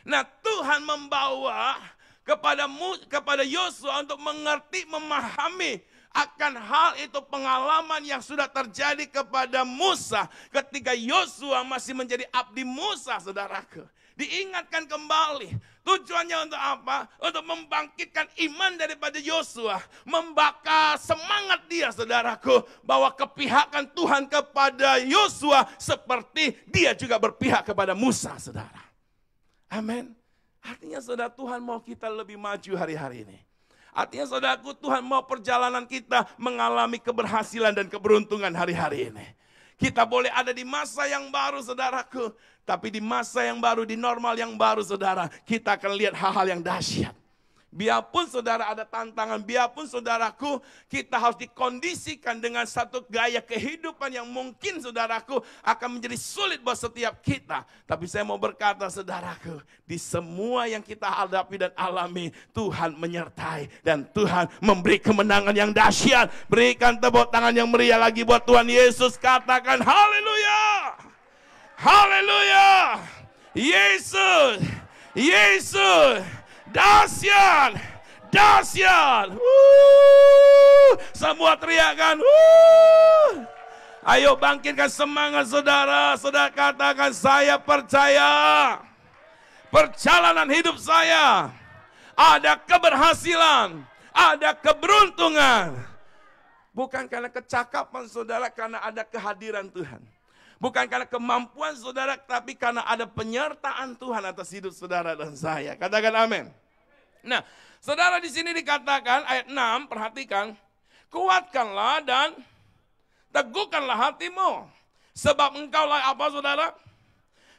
Nah, Tuhan membawa kepada Yosua untuk mengerti, memahami akan hal itu, pengalaman yang sudah terjadi kepada Musa ketika Yosua masih menjadi abdi Musa, saudaraku. Diingatkan kembali. Tujuannya untuk apa? Untuk membangkitkan iman daripada Yosua, membakar semangat dia, saudaraku, bahwa kepihakan Tuhan kepada Yosua seperti dia juga berpihak kepada Musa, saudara. Amin. Artinya saudara, Tuhan mau kita lebih maju hari-hari ini. Artinya saudaraku, Tuhan mau perjalanan kita mengalami keberhasilan dan keberuntungan hari-hari ini. Kita boleh ada di masa yang baru saudaraku. Tapi di masa yang baru, di normal yang baru saudara, kita akan lihat hal-hal yang dahsyat. Biarpun saudara ada tantangan, biarpun saudaraku kita harus dikondisikan dengan satu gaya kehidupan yang mungkin saudaraku akan menjadi sulit buat setiap kita. Tapi saya mau berkata saudaraku, di semua yang kita hadapi dan alami, Tuhan menyertai dan Tuhan memberi kemenangan yang dahsyat. Berikan tepuk tangan yang meriah lagi buat Tuhan Yesus, katakan haleluya. Haleluya. Yesus, Yesus. Dahsyat, dahsyat. Semua teriakan. Ayo bangkitkan semangat saudara. Saudara katakan, saya percaya perjalanan hidup saya ada keberhasilan, ada keberuntungan. Bukan karena kecakapan saudara, karena ada kehadiran Tuhan. Bukan karena kemampuan saudara, tapi karena ada penyertaan Tuhan atas hidup saudara dan saya. Katakan amin. Nah, saudara di sini dikatakan ayat 6, perhatikan. Kuatkanlah dan teguhkanlah hatimu. Sebab engkaulah apa saudara?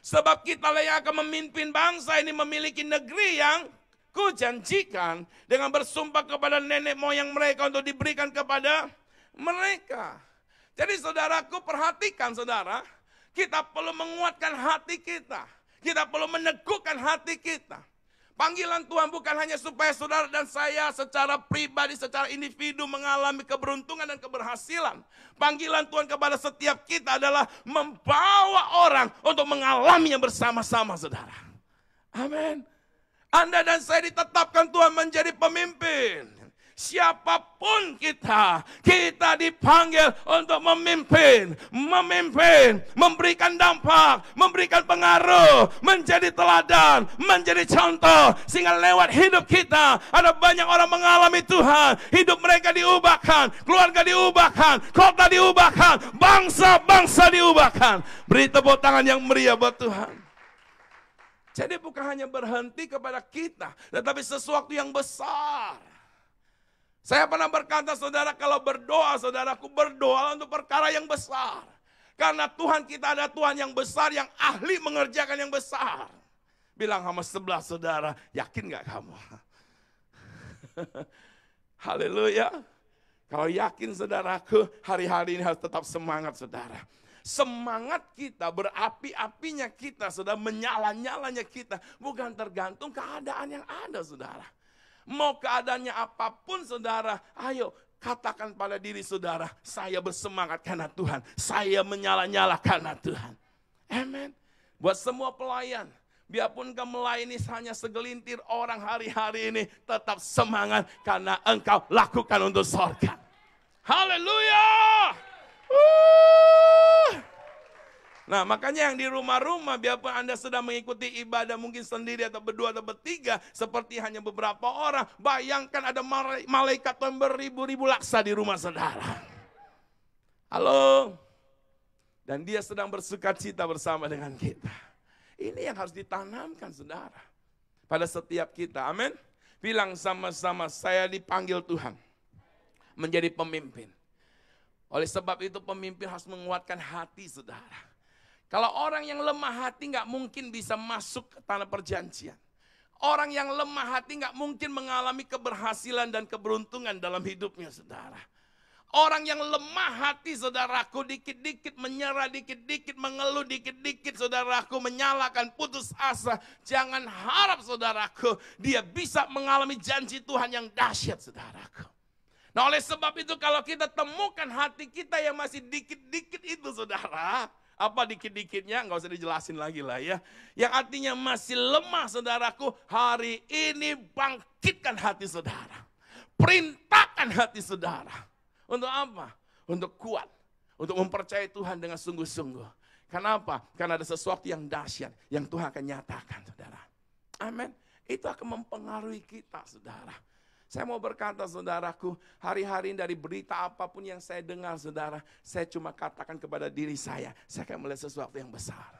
Sebab kitalah yang akan memimpin bangsa ini memiliki negeri yang kujanjikan dengan bersumpah kepada nenek moyang mereka untuk diberikan kepada mereka. Jadi saudaraku, perhatikan saudara, kita perlu menguatkan hati kita. Kita perlu meneguhkan hati kita. Panggilan Tuhan bukan hanya supaya saudara dan saya secara pribadi, secara individu mengalami keberuntungan dan keberhasilan. Panggilan Tuhan kepada setiap kita adalah membawa orang untuk mengalaminya bersama-sama saudara. Amin. Anda dan saya ditetapkan Tuhan menjadi pemimpin. Siapapun kita dipanggil untuk memimpin, memberikan dampak, memberikan pengaruh, menjadi teladan, menjadi contoh. Sehingga lewat hidup kita, ada banyak orang mengalami Tuhan. Hidup mereka diubahkan, keluarga diubahkan, kota diubahkan, bangsa-bangsa diubahkan. Beri tepuk tangan yang meriah buat Tuhan. Jadi bukan hanya berhenti kepada kita, tetapi sesuatu yang besar. Saya pernah berkata saudara, kalau berdoa saudaraku, berdoa untuk perkara yang besar. Karena Tuhan kita ada Tuhan yang besar, yang ahli mengerjakan yang besar. Bilang sama sebelah saudara, yakin gak kamu? Haleluya. Kalau yakin saudaraku, hari-hari ini harus tetap semangat saudara. Semangat kita, berapi-apinya kita, saudara, menyala-nyalanya kita, bukan tergantung keadaan yang ada saudara. Mau keadaannya apapun saudara, ayo katakan pada diri saudara, saya bersemangat karena Tuhan, saya menyala-nyala karena Tuhan. Amin. Buat semua pelayan, biarpun engkau melayani hanya segelintir orang hari-hari ini, tetap semangat karena engkau lakukan untuk sorga. Haleluya. Nah, makanya yang di rumah-rumah, biarpun Anda sedang mengikuti ibadah mungkin sendiri atau berdua atau bertiga, seperti hanya beberapa orang, bayangkan ada malaikat yang beribu-ribu laksa di rumah saudara. Halo? Dan dia sedang bersukacita bersama dengan kita. Ini yang harus ditanamkan saudara. Pada setiap kita, amin. Bilang sama-sama, saya dipanggil Tuhan menjadi pemimpin. Oleh sebab itu pemimpin harus menguatkan hati saudara. Kalau orang yang lemah hati nggak mungkin bisa masuk ke tanah perjanjian. Orang yang lemah hati nggak mungkin mengalami keberhasilan dan keberuntungan dalam hidupnya saudara. Orang yang lemah hati saudaraku dikit-dikit menyerah, dikit-dikit mengeluh, dikit-dikit saudaraku menyalahkan, putus asa. Jangan harap saudaraku dia bisa mengalami janji Tuhan yang dahsyat saudaraku. Nah oleh sebab itu kalau kita temukan hati kita yang masih dikit-dikit itu saudara. Apa dikit-dikitnya? Nggak usah dijelasin lagi lah ya. Yang artinya masih lemah saudaraku. Hari ini bangkitkan hati saudara. Perintahkan hati saudara. Untuk apa? Untuk kuat. Untuk mempercayai Tuhan dengan sungguh-sungguh. Kenapa? Karena ada sesuatu yang dahsyat. Yang Tuhan akan nyatakan saudara. Amin. Itu akan mempengaruhi kita saudara. Saya mau berkata saudaraku, hari-hari dari berita apapun yang saya dengar saudara, saya cuma katakan kepada diri saya akan melihat sesuatu yang besar.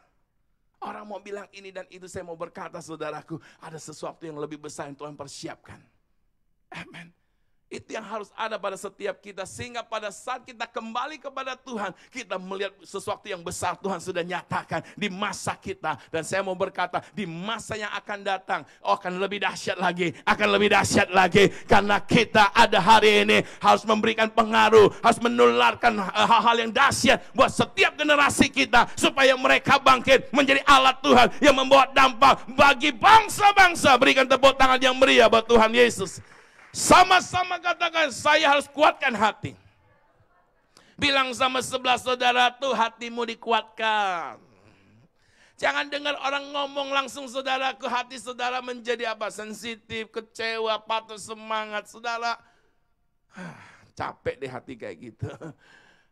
Orang mau bilang ini dan itu, saya mau berkata saudaraku, ada sesuatu yang lebih besar yang Tuhan persiapkan. Amen. Itu yang harus ada pada setiap kita, sehingga pada saat kita kembali kepada Tuhan, kita melihat sesuatu yang besar Tuhan sudah nyatakan di masa kita. Dan saya mau berkata, di masa yang akan datang, akan lebih dahsyat lagi, akan lebih dahsyat lagi. Karena kita ada hari ini harus memberikan pengaruh, harus menularkan hal-hal yang dahsyat buat setiap generasi kita, supaya mereka bangkit menjadi alat Tuhan yang membawa dampak bagi bangsa-bangsa. Berikan tepuk tangan yang meriah buat Tuhan Yesus. Sama-sama katakan, saya harus kuatkan hati. Bilang sama sebelah saudara tuh, hatimu dikuatkan. Jangan dengar orang ngomong langsung saudaraku, hati saudara menjadi apa? Sensitif, kecewa, patah semangat. Saudara, capek deh hati kayak gitu.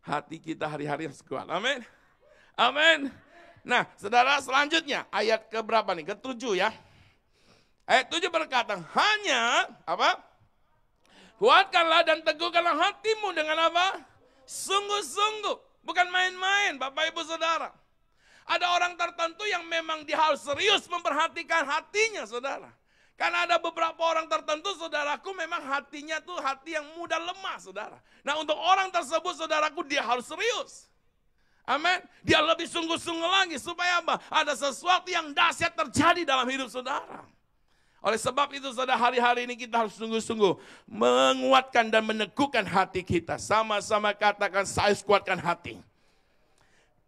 Hati kita hari-hari harus kuat. Amin. Amin. Nah, saudara selanjutnya, ayat ke berapa nih? Ke-7 ya. Ayat 7 berkata, hanya apa? Kuatkanlah dan teguhkanlah hatimu dengan apa? Sungguh-sungguh. Bukan main-main Bapak Ibu Saudara. Ada orang tertentu yang memang dia harus serius memperhatikan hatinya saudara. Karena ada beberapa orang tertentu saudaraku memang hatinya tuh hati yang mudah lemah saudara. Nah untuk orang tersebut saudaraku dia harus serius. Amin. Dia lebih sungguh-sungguh lagi supaya apa? Ada sesuatu yang dahsyat terjadi dalam hidup saudara. Oleh sebab itu saudara, hari-hari ini kita harus sungguh-sungguh menguatkan dan meneguhkan hati kita. Sama-sama katakan, saya kuatkan hati.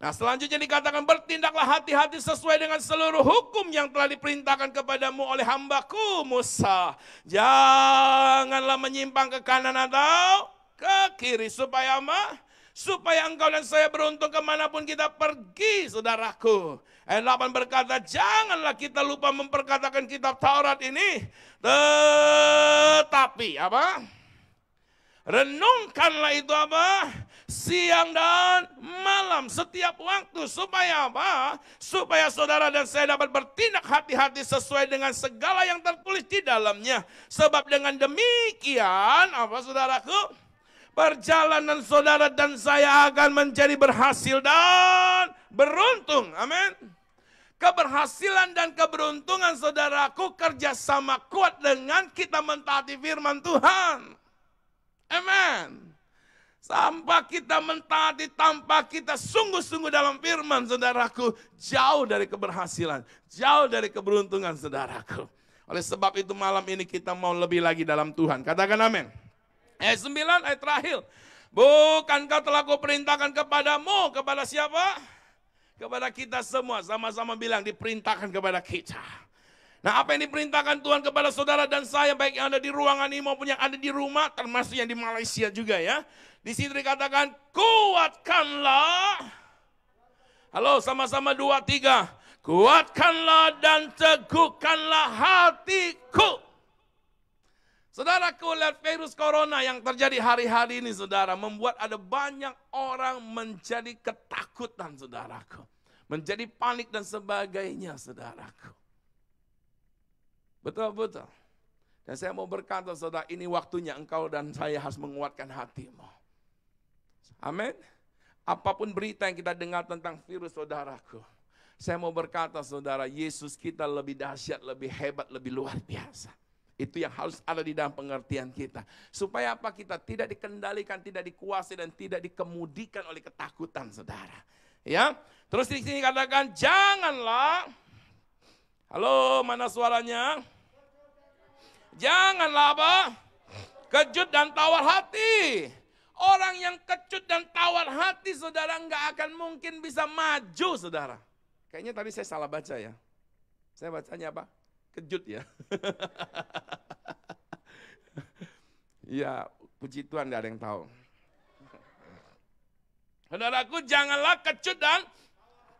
Nah selanjutnya dikatakan, bertindaklah hati-hati sesuai dengan seluruh hukum yang telah diperintahkan kepadamu oleh hambaku Musa. Janganlah menyimpang ke kanan atau ke kiri. Supaya apa? Supaya engkau dan saya beruntung kemanapun kita pergi saudaraku. Ayat 8 berkata, janganlah kita lupa memperkatakan kitab Taurat ini. Tetapi apa? Renungkanlah itu apa? Siang dan malam, setiap waktu. Supaya apa? Supaya saudara dan saya dapat bertindak hati-hati sesuai dengan segala yang tertulis di dalamnya. Sebab dengan demikian, apa saudaraku? Perjalanan saudara dan saya akan menjadi berhasil dan beruntung. Amin. Keberhasilan dan keberuntungan saudaraku kerjasama kuat dengan kita mentaati firman Tuhan. Amin. Tanpa kita mentaati, tanpa kita sungguh-sungguh dalam firman saudaraku, jauh dari keberhasilan, jauh dari keberuntungan saudaraku. Oleh sebab itu malam ini kita mau lebih lagi dalam Tuhan. Katakan amin. Ayat 9, ayat terakhir. Bukankah telah kuperintahkan kepadamu, kepada siapa? Kepada kita semua, sama-sama bilang diperintahkan kepada kita. Nah apa yang diperintahkan Tuhan kepada saudara dan saya, baik yang ada di ruangan ini maupun yang ada di rumah, termasuk yang di Malaysia juga ya. Di situ dikatakan, kuatkanlah. Halo, sama-sama 2, 3. Kuatkanlah dan teguhkanlah hatiku. Saudaraku, lihat virus corona yang terjadi hari-hari ini, saudara, membuat ada banyak orang menjadi ketakutan, saudaraku. Menjadi panik dan sebagainya, saudaraku. Betul-betul. Dan saya mau berkata, saudara, ini waktunya engkau dan saya harus menguatkan hatimu. Amin. Apapun berita yang kita dengar tentang virus, saudaraku. Saya mau berkata, saudara, Yesus kita lebih dahsyat, lebih hebat, lebih luar biasa. Itu yang harus ada di dalam pengertian kita. Supaya apa? Kita tidak dikendalikan, tidak dikuasai, dan tidak dikemudikan oleh ketakutan, saudara. Ya, terus di sini katakan, janganlah. Halo, mana suaranya? Janganlah apa? Kecut dan tawar hati. Orang yang kecut dan tawar hati, saudara, nggak akan mungkin bisa maju, saudara. Kayaknya tadi saya salah baca ya. Saya bacanya apa? Kejut ya. Ya, puji Tuhan gak ada yang tahu. Saudaraku, janganlah kecut dan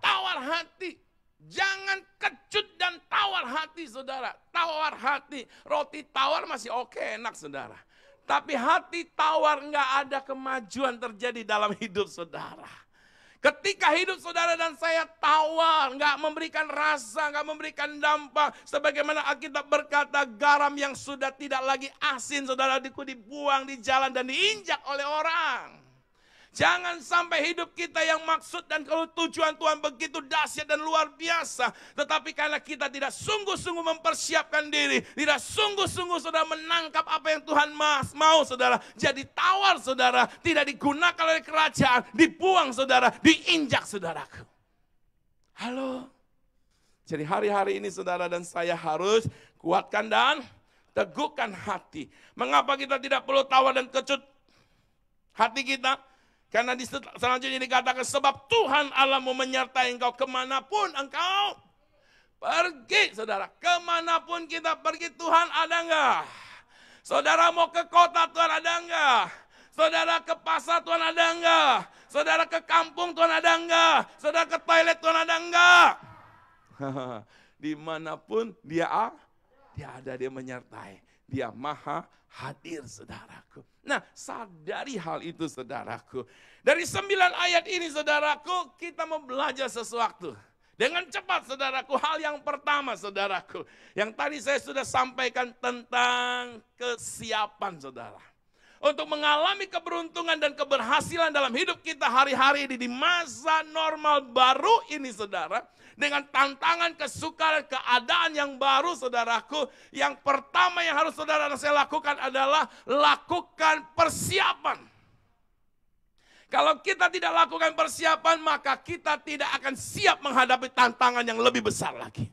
tawar hati. Jangan kecut dan tawar hati, saudara. Tawar hati. Roti tawar masih oke, enak, saudara. Tapi hati tawar gak ada kemajuan terjadi dalam hidup saudara. Ketika hidup saudara dan saya tawar, nggak memberikan rasa, nggak memberikan dampak. Sebagaimana Alkitab berkata, garam yang sudah tidak lagi asin, saudara, dibuang di jalan dan diinjak oleh orang. Jangan sampai hidup kita yang maksud dan kalau tujuan Tuhan begitu dahsyat dan luar biasa. Tetapi karena kita tidak sungguh-sungguh mempersiapkan diri. Tidak sungguh-sungguh saudara menangkap apa yang Tuhan mau, saudara. Jadi tawar, saudara. Tidak digunakan oleh kerajaan. Dibuang, saudara. Diinjak, saudaraku. Halo. Jadi hari-hari ini saudara dan saya harus kuatkan dan teguhkan hati. Mengapa kita tidak perlu tawar dan kecut hati kita? Karena di selanjutnya dikatakan, sebab Tuhan Allahmu menyertai engkau kemanapun engkau pergi, saudara. Kemanapun kita pergi, Tuhan ada enggak? Saudara mau ke kota, Tuhan ada enggak? Saudara ke pasar, Tuhan ada enggak? Saudara ke kampung, Tuhan ada enggak? Saudara ke toilet, Tuhan ada enggak? Dimanapun dia ada, dia menyertai. Dia maha hadir, saudaraku. Nah, sadari hal itu, saudaraku. Dari 9 ayat ini, saudaraku, kita mau belajar sesuatu. Dengan cepat, saudaraku, hal yang pertama, saudaraku. Yang tadi saya sudah sampaikan tentang kesiapan, saudara. Untuk mengalami keberuntungan dan keberhasilan dalam hidup kita hari-hari ini, di masa normal baru ini, saudara. Dengan tantangan, kesukaran, keadaan yang baru, saudaraku. Yang pertama yang harus saudara dan saya lakukan adalah lakukan persiapan. Kalau kita tidak lakukan persiapan, maka kita tidak akan siap menghadapi tantangan yang lebih besar lagi.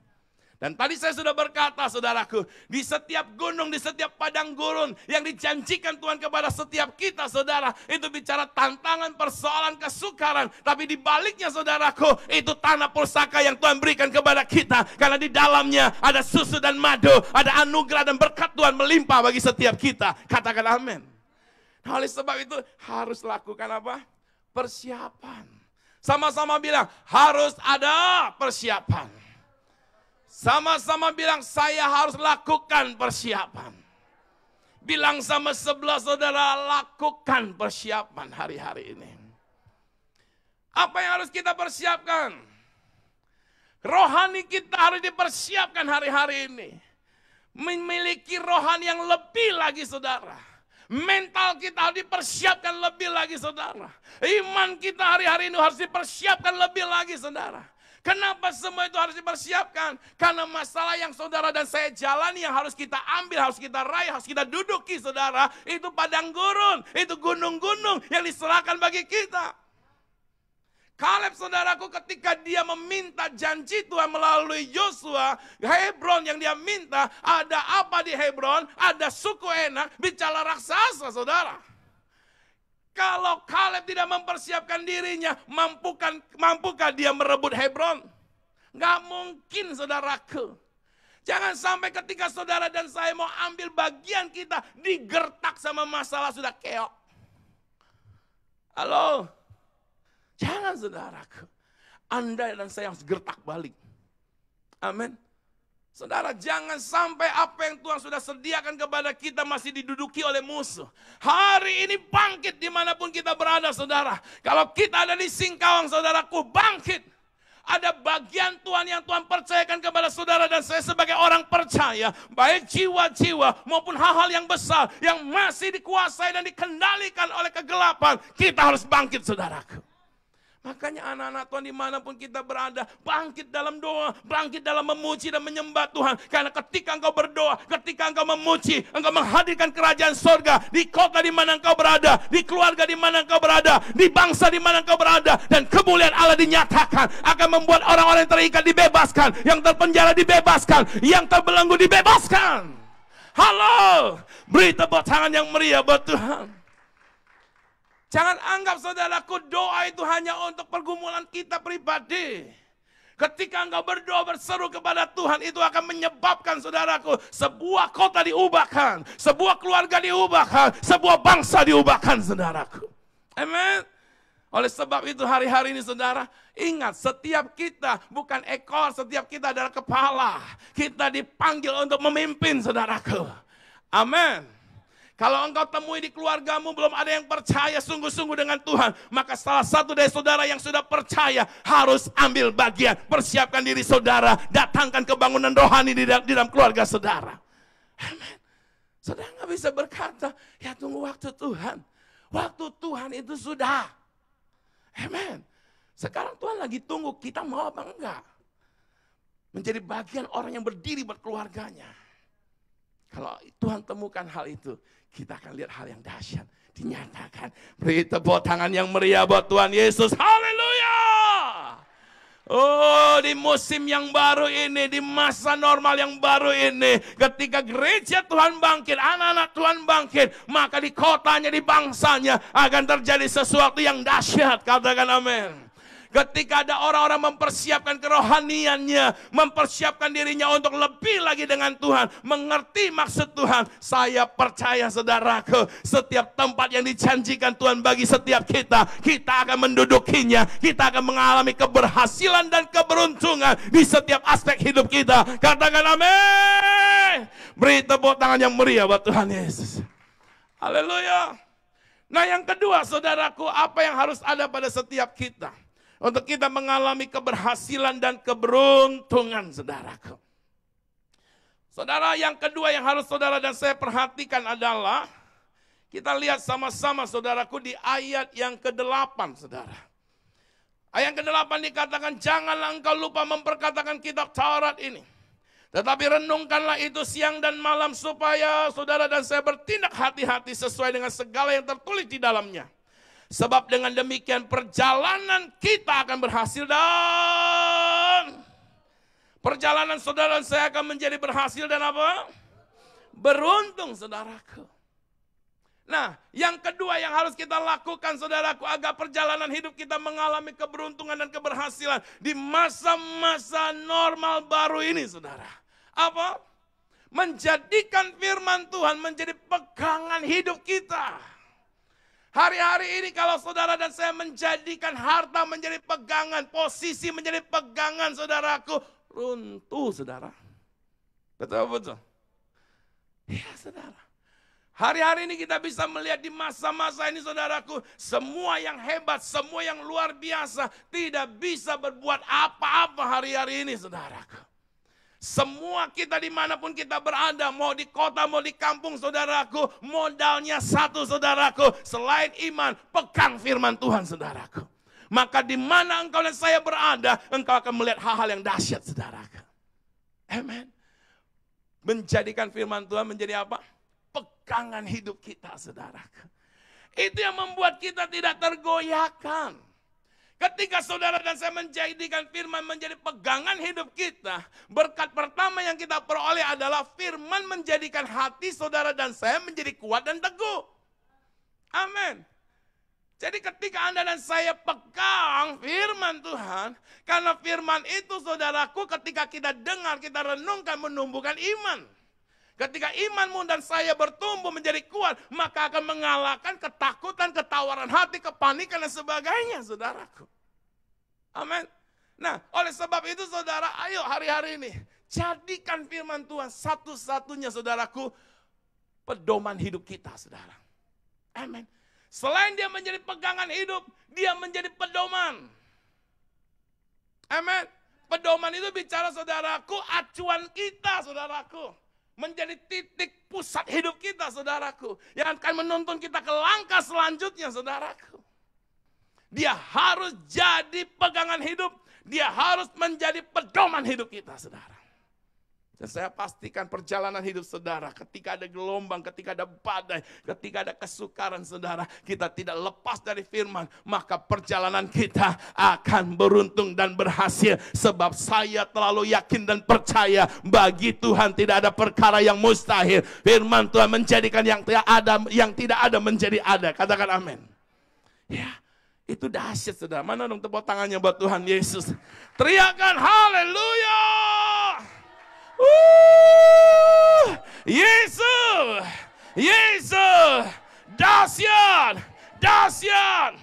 Dan tadi saya sudah berkata, saudaraku, di setiap gunung, di setiap padang gurun yang dijanjikan Tuhan kepada setiap kita, saudara, itu bicara tantangan, persoalan, kesukaran. Tapi di baliknya, saudaraku, itu tanah pusaka yang Tuhan berikan kepada kita. Karena di dalamnya ada susu dan madu, ada anugerah dan berkat Tuhan melimpah bagi setiap kita. Katakan amin. Nah, oleh sebab itu harus lakukan apa? Persiapan. Sama-sama bilang, harus ada persiapan. Sama-sama bilang, saya harus lakukan persiapan. Bilang sama sebelah saudara, lakukan persiapan hari-hari ini. Apa yang harus kita persiapkan? Rohani kita harus dipersiapkan hari-hari ini. Memiliki rohani yang lebih lagi, saudara. Mental kita harus dipersiapkan lebih lagi, saudara. Iman kita hari-hari ini harus dipersiapkan lebih lagi, saudara. Kenapa semua itu harus dipersiapkan? Karena masalah yang saudara dan saya jalani, yang harus kita ambil, harus kita raih, harus kita duduki, saudara. Itu padang gurun, itu gunung-gunung yang diserahkan bagi kita. Kaleb, saudaraku, ketika dia meminta janji Tuhan melalui Yosua, Hebron yang dia minta, ada apa di Hebron? Ada suku Enak, bicara raksasa, saudara. Kalau Kaleb tidak mempersiapkan dirinya, mampukah dia merebut Hebron? Gak mungkin, saudaraku. Jangan sampai ketika saudara dan saya mau ambil bagian kita, digertak sama masalah sudah keok. Halo? Jangan, saudaraku. Anda dan saya harus gertak balik. Amin. Saudara, jangan sampai apa yang Tuhan sudah sediakan kepada kita masih diduduki oleh musuh. Hari ini bangkit dimanapun kita berada, saudara. Kalau kita ada di Singkawang, saudaraku, bangkit. Ada bagian Tuhan yang Tuhan percayakan kepada saudara dan saya sebagai orang percaya. Baik jiwa-jiwa maupun hal-hal yang besar yang masih dikuasai dan dikendalikan oleh kegelapan. Kita harus bangkit, saudaraku. Makanya anak-anak Tuhan dimanapun kita berada, bangkit dalam doa, bangkit dalam memuji dan menyembah Tuhan. Karena ketika engkau berdoa, ketika engkau memuji, engkau menghadirkan kerajaan sorga di kota di mana engkau berada, di keluarga di mana engkau berada, di bangsa di mana engkau berada. Dan kemuliaan Allah dinyatakan, akan membuat orang-orang yang terikat dibebaskan, yang terpenjara dibebaskan, yang terbelenggu dibebaskan. Halo, beri tepuk tangan yang meriah buat Tuhan. Jangan anggap saudaraku doa itu hanya untuk pergumulan kita pribadi. Ketika engkau berdoa berseru kepada Tuhan, itu akan menyebabkan saudaraku sebuah kota diubahkan, sebuah keluarga diubahkan, sebuah bangsa diubahkan, saudaraku. Amin. Oleh sebab itu hari-hari ini saudara, ingat setiap kita bukan ekor, setiap kita adalah kepala. Kita dipanggil untuk memimpin, saudaraku. Amin. Kalau engkau temui di keluargamu belum ada yang percaya sungguh-sungguh dengan Tuhan, maka salah satu dari saudara yang sudah percaya harus ambil bagian. Persiapkan diri saudara, datangkan kebangunan rohani di dalam keluarga saudara. Amin. Saudara nggak bisa berkata, ya tunggu waktu Tuhan. Waktu Tuhan itu sudah. Amin. Sekarang Tuhan lagi tunggu kita mau apa enggak. Menjadi bagian orang yang berdiri buat keluarganya. Kalau Tuhan temukan hal itu, kita akan lihat hal yang dahsyat. Dinyatakan, beri tepuk tangan yang meriah buat Tuhan Yesus. Haleluya! Oh, di musim yang baru ini, di masa normal yang baru ini, ketika gereja Tuhan bangkit, anak-anak Tuhan bangkit, maka di kotanya, di bangsanya akan terjadi sesuatu yang dahsyat. Katakan amin. Ketika ada orang-orang mempersiapkan kerohaniannya, mempersiapkan dirinya untuk lebih lagi dengan Tuhan, mengerti maksud Tuhan, saya percaya saudaraku, setiap tempat yang dijanjikan Tuhan bagi setiap kita, kita akan mendudukinya, kita akan mengalami keberhasilan dan keberuntungan di setiap aspek hidup kita. Katakan amin. Beri tepuk tangan yang meriah buat Tuhan Yesus. Haleluya. Nah yang kedua saudaraku, apa yang harus ada pada setiap kita? Untuk kita mengalami keberhasilan dan keberuntungan, saudaraku. Saudara, yang kedua yang harus saudara dan saya perhatikan adalah, kita lihat sama-sama saudaraku di ayat yang ke-8, saudara. Ayat yang ke-8 dikatakan, janganlah engkau lupa memperkatakan kitab Taurat ini. Tetapi renungkanlah itu siang dan malam supaya saudara dan saya bertindak hati-hati sesuai dengan segala yang tertulis di dalamnya. Sebab dengan demikian perjalanan kita akan berhasil dan perjalanan saudara dan saya akan menjadi berhasil dan apa? Beruntung, saudaraku. Nah, yang kedua yang harus kita lakukan saudaraku agar perjalanan hidup kita mengalami keberuntungan dan keberhasilan di masa-masa normal baru ini, saudara. Apa? Menjadikan firman Tuhan menjadi pegangan hidup kita. Hari-hari ini kalau saudara dan saya menjadikan harta menjadi pegangan, posisi menjadi pegangan saudaraku, runtuh saudara. Betul-betul. Ya saudara. Hari-hari ini kita bisa melihat di masa-masa ini saudaraku, semua yang hebat, semua yang luar biasa tidak bisa berbuat apa-apa hari-hari ini saudaraku. Semua kita dimanapun kita berada, mau di kota, mau di kampung saudaraku, modalnya satu saudaraku, selain iman, pegang firman Tuhan saudaraku. Maka di mana engkau dan saya berada, engkau akan melihat hal-hal yang dahsyat saudaraku. Amen. Menjadikan firman Tuhan menjadi apa? Pegangan hidup kita saudaraku. Itu yang membuat kita tidak tergoyahkan. Ketika saudara dan saya menjadikan firman menjadi pegangan hidup kita, berkat pertama yang kita peroleh adalah firman menjadikan hati saudara dan saya menjadi kuat dan teguh. Amin. Jadi ketika Anda dan saya pegang firman Tuhan, karena firman itu saudaraku ketika kita dengar, kita renungkan menumbuhkan iman. Ketika imanmu dan saya bertumbuh menjadi kuat, maka akan mengalahkan ketakutan, ketawaran hati, kepanikan dan sebagainya saudaraku. Amin. Nah, oleh sebab itu saudara, ayo hari-hari ini Jadikan firman Tuhan satu-satunya saudaraku pedoman hidup kita, saudara. Amin. Selain dia menjadi pegangan hidup, dia menjadi pedoman. Amin. Pedoman itu bicara saudaraku, acuan kita saudaraku. Menjadi titik pusat hidup kita saudaraku. Yang akan menuntun kita ke langkah selanjutnya saudaraku. Dia harus jadi pegangan hidup. Dia harus menjadi pedoman hidup kita saudara. Dan saya pastikan perjalanan hidup saudara, ketika ada gelombang, ketika ada badai, ketika ada kesukaran saudara, kita tidak lepas dari firman, maka perjalanan kita akan beruntung dan berhasil. Sebab saya terlalu yakin dan percaya, bagi Tuhan tidak ada perkara yang mustahil. Firman Tuhan menjadikan yang tidak ada menjadi ada. Katakan amin. Ya, itu dahsyat saudara. Mana dong tepuk tangannya buat Tuhan Yesus. Teriakan haleluya. Yesus, Yesus, dahsyat, dahsyat.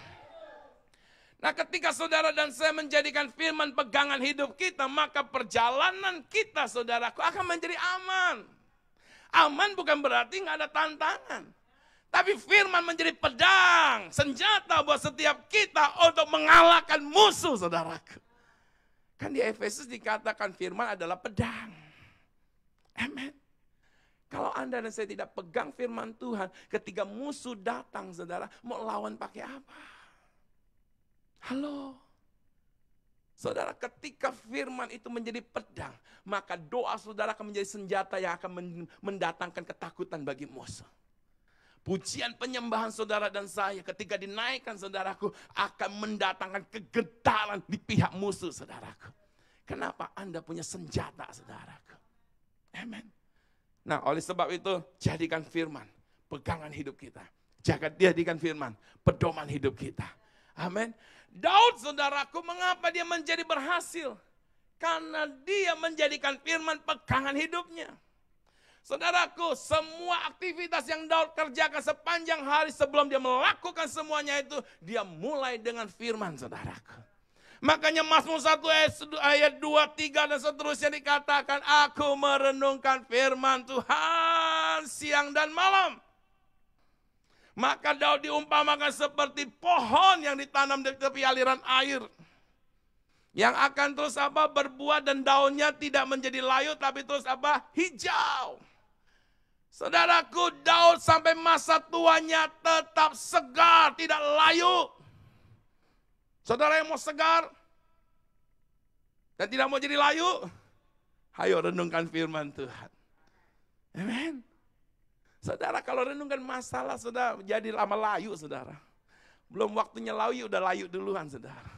Nah, ketika saudara dan saya menjadikan firman pegangan hidup kita, maka perjalanan kita saudaraku akan menjadi aman. Aman bukan berarti nggak ada tantangan. Tapi firman menjadi pedang, senjata buat setiap kita untuk mengalahkan musuh saudaraku. Kan di Efesus dikatakan firman adalah pedang. Amen. Kalau Anda dan saya tidak pegang firman Tuhan, ketika musuh datang saudara, mau lawan pakai apa? Halo. Saudara, ketika firman itu menjadi pedang, maka doa saudara akan menjadi senjata yang akan mendatangkan ketakutan bagi musuh. Pujian penyembahan saudara dan saya ketika dinaikkan saudaraku akan mendatangkan kegetaran di pihak musuh saudaraku. Kenapa? Anda punya senjata saudaraku. Amen. Nah, oleh sebab itu jadikan firman pegangan hidup kita. Jadikan firman pedoman hidup kita. Amin. Daud saudaraku, mengapa dia menjadi berhasil? Karena dia menjadikan firman pegangan hidupnya. Saudaraku, semua aktivitas yang Daud kerjakan sepanjang hari sebelum dia melakukan semuanya itu, dia mulai dengan firman saudaraku. Makanya Mazmur 1 ayat 2, 3 dan seterusnya dikatakan, aku merenungkan firman Tuhan siang dan malam. Maka Daud diumpamakan seperti pohon yang ditanam di tepi aliran air. Yang akan terus berbuah dan daunnya tidak menjadi layu tapi terus hijau. Saudaraku, Daud sampai masa tuanya tetap segar, tidak layu. Saudara yang mau segar dan tidak mau jadi layu, ayo renungkan firman Tuhan. Amen. Saudara, kalau renungkan masalah, saudara jadi lama layu, saudara. Belum waktunya layu, udah layu duluan, saudara.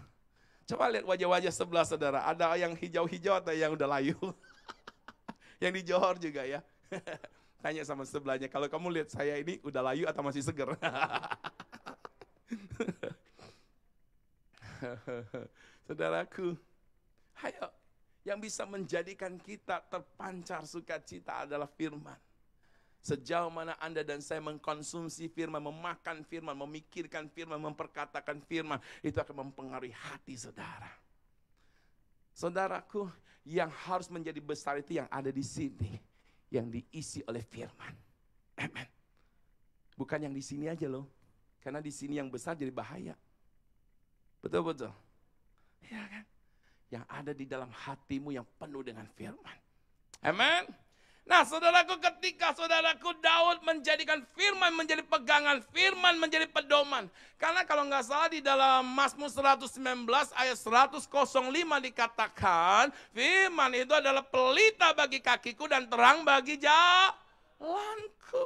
Coba lihat wajah-wajah sebelah saudara, ada yang hijau-hijau atau yang udah layu. Yang di Johor juga ya. Tanya sama sebelahnya, kalau kamu lihat saya ini udah layu atau masih seger? Saudaraku, ayo, yang bisa menjadikan kita terpancar sukacita adalah firman. Sejauh mana Anda dan saya mengkonsumsi firman, memakan firman, memikirkan firman, memperkatakan firman, itu akan mempengaruhi hati saudara. Saudaraku, yang harus menjadi besar itu yang ada di sini, yang diisi oleh firman. Amen. Bukan yang di sini aja loh, karena di sini yang besar jadi bahaya. Betul-betul. Ya kan? Yang ada di dalam hatimu yang penuh dengan firman. Amen. Nah, saudaraku, ketika saudaraku Daud menjadikan firman menjadi pegangan, firman menjadi pedoman. Karena kalau nggak salah di dalam Mazmur 119 ayat 105 dikatakan, firman itu adalah pelita bagi kakiku dan terang bagi jalanku.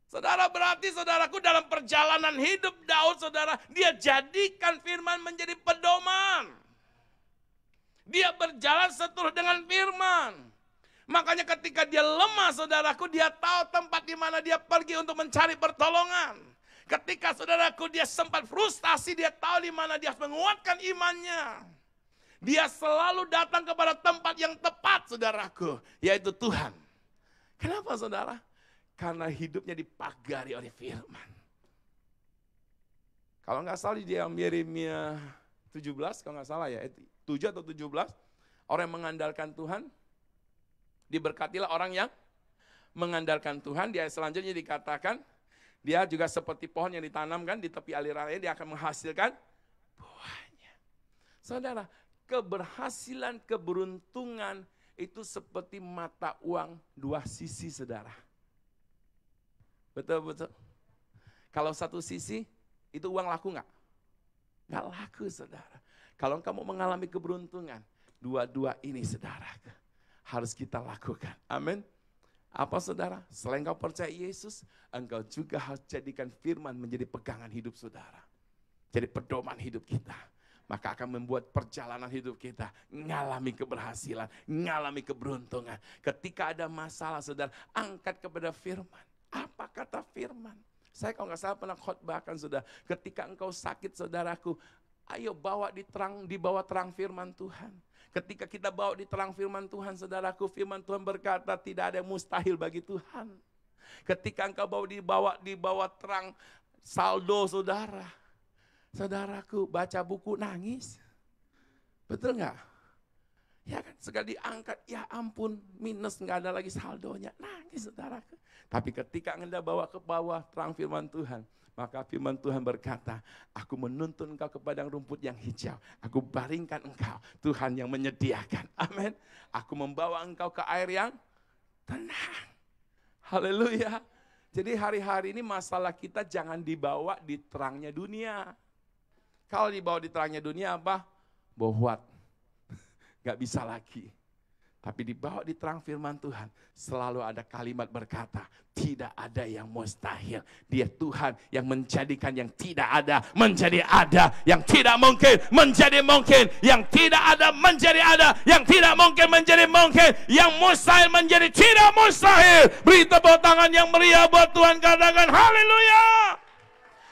Saudara, berarti saudaraku dalam perjalanan hidup Daud, saudara, dia jadikan firman menjadi pedoman. Dia berjalan seturut dengan firman. Makanya ketika dia lemah, saudaraku, dia tahu tempat di mana dia pergi untuk mencari pertolongan. Ketika saudaraku dia sempat frustasi, dia tahu di mana dia harus menguatkan imannya. Dia selalu datang kepada tempat yang tepat, saudaraku, yaitu Tuhan. Kenapa, saudara? Karena hidupnya dipagari oleh firman. Kalau nggak salah di dalam Yeremia 17, kalau nggak salah ya, 7 atau 17, Orang yang mengandalkan Tuhan, diberkatilah orang yang mengandalkan Tuhan. Di ayat selanjutnya dikatakan, dia juga seperti pohon yang ditanamkan di tepi aliran air, dia akan menghasilkan buahnya. Saudara, keberhasilan, keberuntungan itu seperti mata uang dua sisi, saudara. Betul-betul. Kalau satu sisi, itu uang laku nggak? Nggak laku, saudara. Kalau kamu mengalami keberuntungan, dua-dua ini, saudara, harus kita lakukan. Amin. Apa, saudara? Selain kau percaya Yesus, engkau juga harus jadikan firman menjadi pegangan hidup saudara. Jadi pedoman hidup kita. Maka akan membuat perjalanan hidup kita ngalami keberhasilan, ngalami keberuntungan. Ketika ada masalah, saudara, angkat kepada firman. Apa kata firman? Saya kalau nggak salah pernah khotbahkan, saudara. Ketika engkau sakit, saudaraku, ayo bawa di bawah terang firman Tuhan. Ketika kita bawa di terang firman Tuhan, saudaraku, firman Tuhan berkata tidak ada yang mustahil bagi Tuhan. Ketika engkau di bawah terang saldo, saudara, saudaraku, baca buku nangis. Betul nggak? Ya kan, sekali diangkat, ya ampun, minus, nggak ada lagi saldonya, nangis, saudaraku. Tapi ketika Anda bawa ke bawah terang firman Tuhan, maka firman Tuhan berkata, aku menuntun engkau ke padang rumput yang hijau. Aku baringkan engkau, Tuhan yang menyediakan. Amin. Aku membawa engkau ke air yang tenang. Haleluya. Jadi hari-hari ini masalah kita jangan dibawa di terangnya dunia. Kalau dibawa di terangnya dunia apa? Bohwat. Gak bisa lagi. Tapi dibawa di terang firman Tuhan, selalu ada kalimat berkata, tidak ada yang mustahil. Dia Tuhan yang menjadikan yang tidak ada menjadi ada, yang tidak mungkin menjadi mungkin, yang tidak ada menjadi ada, yang tidak mungkin menjadi mungkin, yang mustahil menjadi tidak mustahil. Beri tepuk tangan yang meriah buat Tuhan, katakan haleluya.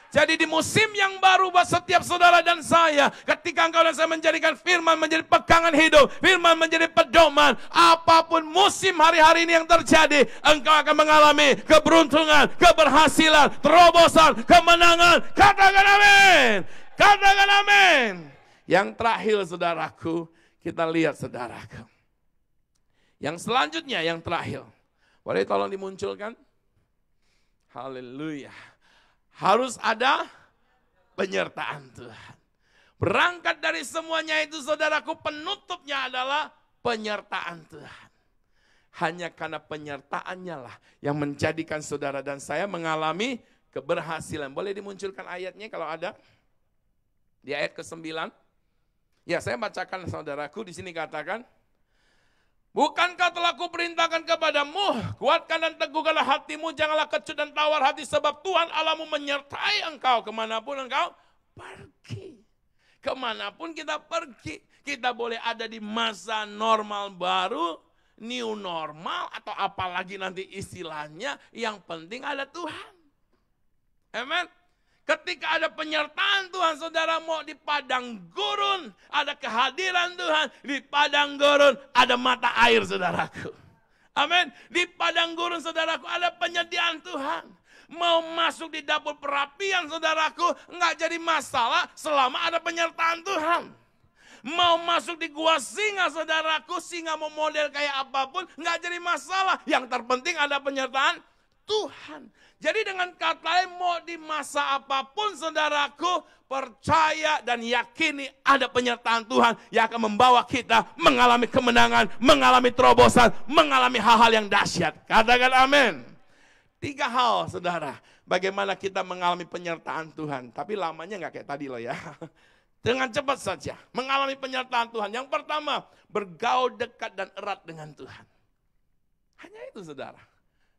Jadi di musim yang baru buat setiap saudara dan saya, ketika engkau dan saya menjadikan firman menjadi pegangan hidup, firman menjadi pedoman, apapun musim hari-hari ini yang terjadi, engkau akan mengalami keberuntungan, keberhasilan, terobosan, kemenangan. Katakan amin. Katakan amin. Yang terakhir, saudaraku, kita lihat, saudaraku. Yang selanjutnya, yang terakhir. Boleh tolong dimunculkan? Haleluya. Harus ada penyertaan Tuhan. Berangkat dari semuanya itu, saudaraku, penutupnya adalah penyertaan Tuhan. Hanya karena penyertaannya lah yang menjadikan saudara dan saya mengalami keberhasilan. Boleh dimunculkan ayatnya kalau ada? Di ayat ke-9. Ya, saya bacakan, saudaraku, di sini katakan, bukankah telah kuperintahkan kepadamu, kuatkan dan teguhkanlah hatimu, janganlah kecut dan tawar hati, sebab Tuhan Allahmu menyertai engkau kemanapun engkau pergi. Kemanapun kita pergi, kita boleh ada di masa normal baru, new normal, atau apalagi nanti istilahnya, yang penting ada Tuhan. Amen. Ketika ada penyertaan Tuhan, saudara, mau di padang gurun, ada kehadiran Tuhan. Di padang gurun ada mata air, saudaraku. Amin. Di padang gurun, saudaraku, ada penyediaan Tuhan. Mau masuk di dapur perapian, saudaraku, enggak jadi masalah selama ada penyertaan Tuhan. Mau masuk di gua singa, saudaraku, singa mau model kayak apapun, enggak jadi masalah. Yang terpenting ada penyertaan Tuhan. Jadi dengan kata lain, mau di masa apapun, saudaraku, percaya dan yakini ada penyertaan Tuhan yang akan membawa kita mengalami kemenangan, mengalami terobosan, mengalami hal-hal yang dahsyat. Katakan amin. 3 hal, saudara, bagaimana kita mengalami penyertaan Tuhan. Tapi lamanya nggak kayak tadi loh ya. Dengan cepat saja, mengalami penyertaan Tuhan. Yang pertama, bergaul dekat dan erat dengan Tuhan. Hanya itu, saudara.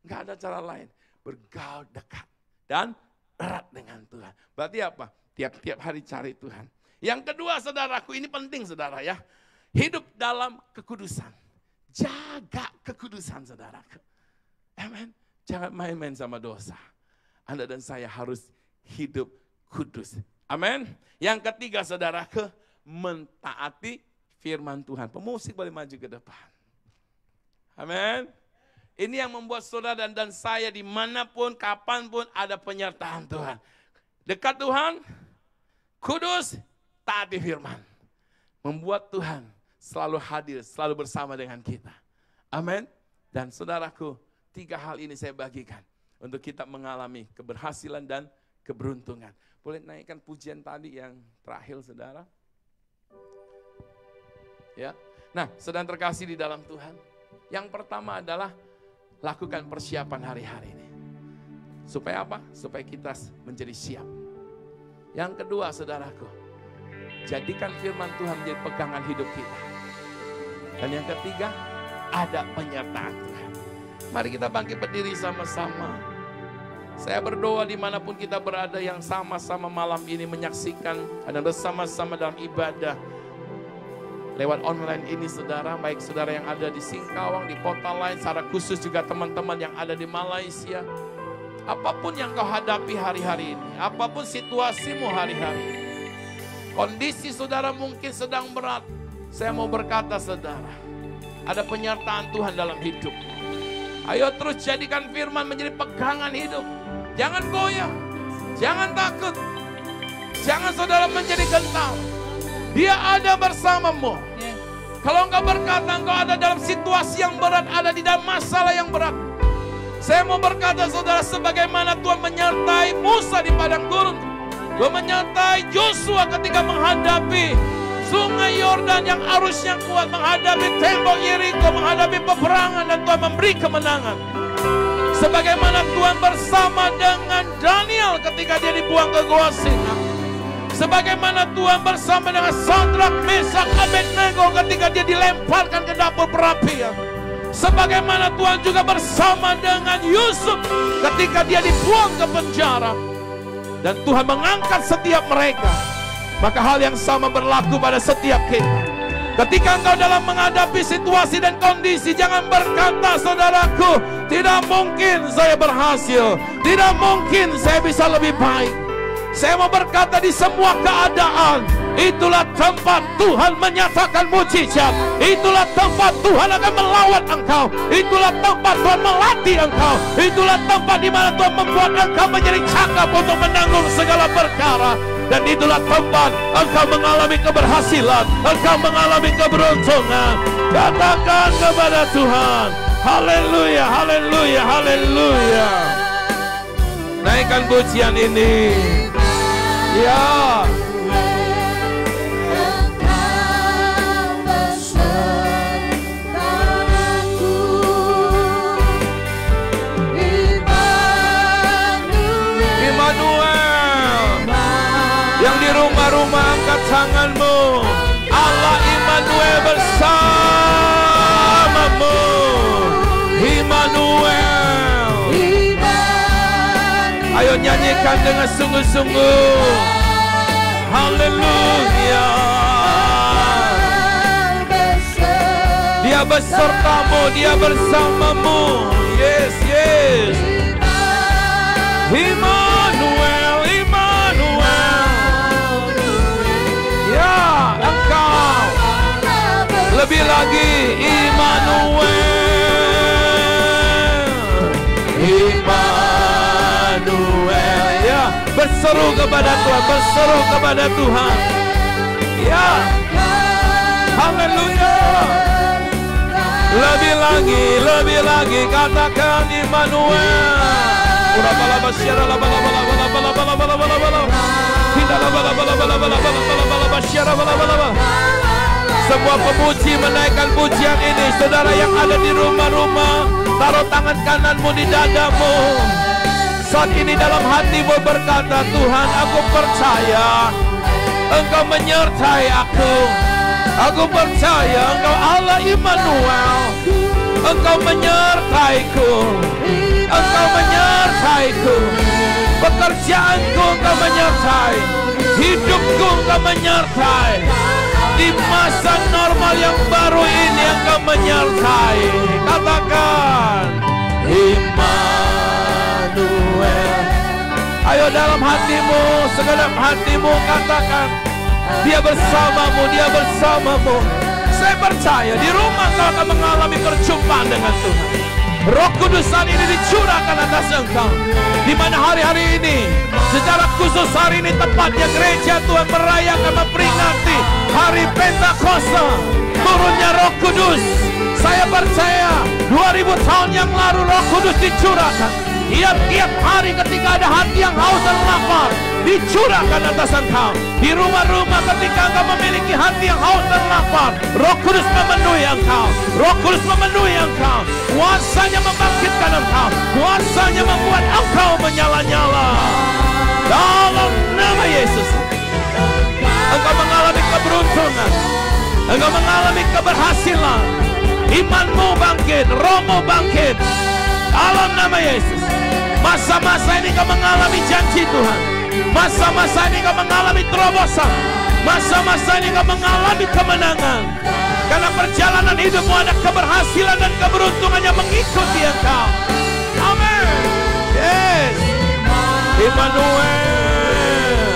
Nggak ada cara lain. Bergaul dekat dan erat dengan Tuhan. Berarti apa? Tiap-tiap hari cari Tuhan. Yang kedua, saudaraku, ini penting, saudara ya. Hidup dalam kekudusan. Jaga kekudusan, saudaraku. Amen. Jangan main-main sama dosa. Anda dan saya harus hidup kudus. Amin. Yang ketiga, saudaraku, mentaati firman Tuhan. Pemusik boleh maju ke depan. Amin. Ini yang membuat saudara dan saya dimanapun, kapanpun ada penyertaan Tuhan. Dekat Tuhan, kudus, taati firman. Membuat Tuhan selalu hadir, selalu bersama dengan kita. Amin. Dan saudaraku, 3 hal ini saya bagikan untuk kita mengalami keberhasilan dan keberuntungan. Boleh naikkan pujian tadi yang terakhir, saudara? Ya. Nah, saudara terkasih di dalam Tuhan, yang pertama adalah lakukan persiapan hari-hari ini. Supaya apa? Supaya kita menjadi siap. Yang kedua, saudaraku, jadikan firman Tuhan menjadi pegangan hidup kita. Dan yang ketiga, ada penyertaan Tuhan. Mari kita bangkit berdiri sama-sama. Saya berdoa dimanapun kita berada, yang sama-sama malam ini menyaksikan dan bersama-sama dalam ibadah lewat online ini, saudara, baik saudara yang ada di Singkawang, di kota lain, secara khusus juga teman-teman yang ada di Malaysia. Apapun yang kau hadapi hari-hari ini, apapun situasimu hari-hari ini, kondisi saudara mungkin sedang berat, saya mau berkata saudara, ada penyertaan Tuhan dalam hidup. Ayo terus jadikan firman menjadi pegangan hidup. Jangan goyah, jangan takut, jangan saudara menjadi gentar. Dia ada bersamamu. Kalau engkau berkata engkau ada dalam situasi yang berat, ada di dalam masalah yang berat, saya mau berkata saudara, sebagaimana Tuhan menyertai Musa di padang gurun, Tuhan menyertai Joshua ketika menghadapi sungai Yordan yang arusnya kuat, menghadapi tembok Yeriko, menghadapi peperangan, dan Tuhan memberi kemenangan. Sebagaimana Tuhan bersama dengan Daniel ketika dia dibuang ke Gua Sinai. Sebagaimana Tuhan bersama dengan Sadrak, Mesak, Abednego ketika dia dilemparkan ke dapur perapian. Sebagaimana Tuhan juga bersama dengan Yusuf ketika dia dibuang ke penjara. Dan Tuhan mengangkat setiap mereka. Maka hal yang sama berlaku pada setiap kita. Ketika engkau dalam menghadapi situasi dan kondisi, jangan berkata saudaraku, tidak mungkin saya berhasil, tidak mungkin saya bisa lebih baik. Saya mau berkata di semua keadaan, itulah tempat Tuhan menyatakan mujizat. Itulah tempat Tuhan akan melawat engkau. Itulah tempat Tuhan melatih engkau. Itulah tempat di mana Tuhan membuat engkau menjadi cakap untuk menanggung segala perkara. Dan itulah tempat engkau mengalami keberhasilan, engkau mengalami keberuntungan. Katakan kepada Tuhan, haleluya, haleluya, haleluya. Naikkan pujian ini. Ya. Yang di rumah-rumah angkat tanganmu. Allah Immanuel bersamamu. Immanuel. Ayo nyanyikan dengan sungguh-sungguh. Haleluya. Dia besertamu, dia bersamamu. Yes, yes. Immanuel, Immanuel. Ya, engkau lebih lagi Immanuel. Immanuel. Ya, berseru kepada Tuhan, berseru kepada Tuhan. Ya, haleluya. Lebih lagi katakan Immanuel. Semua pemuji menaikkan pujian ini. Saudara yang ada di rumah-rumah, taruh tangan kananmu di dadamu. Saat ini dalam hatimu berkata, Tuhan, aku percaya Engkau menyertai aku. Aku percaya Engkau Allah Immanuel. Engkau menyertaiku. Engkau menyertaiku. Pekerjaanku Engkau menyertai. Hidupku Engkau menyertai. Di masa normal yang baru ini Engkau menyertai. Katakan Immanuel. Ayo dalam hatimu, segenap hatimu katakan, dia bersamamu, dia bersamamu. Saya percaya di rumah kau akan mengalami perjumpaan dengan Tuhan. Roh Kudus saat ini dicurahkan atas engkau. Di mana hari-hari ini, secara khusus hari ini tepatnya gereja Tuhan merayakan, memperingati hari Pentakosta. Kudus. Saya percaya 2000 tahun yang lalu Roh Kudus dicurahkan. Tiap-tiap hari ketika ada hati yang haus dan lapar, dicurahkan atas engkau. Di rumah-rumah ketika engkau memiliki hati yang haus dan lapar, Roh Kudus memenuhi engkau. Roh Kudus memenuhi engkau. Kuasanya membangkitkan engkau. Kuasanya membuat engkau menyala-nyala. Dalam nama Yesus, engkau mengalami keberuntungan. Engkau mengalami keberhasilan. Imanmu bangkit, rohmu bangkit. Dalam nama Yesus. Masa-masa ini kau mengalami janji Tuhan. Masa-masa ini kau mengalami terobosan. Masa-masa ini kau mengalami kemenangan. Karena perjalanan hidupmu ada keberhasilan dan keberuntungan yang mengikuti engkau. Amin. Yes. Immanuel,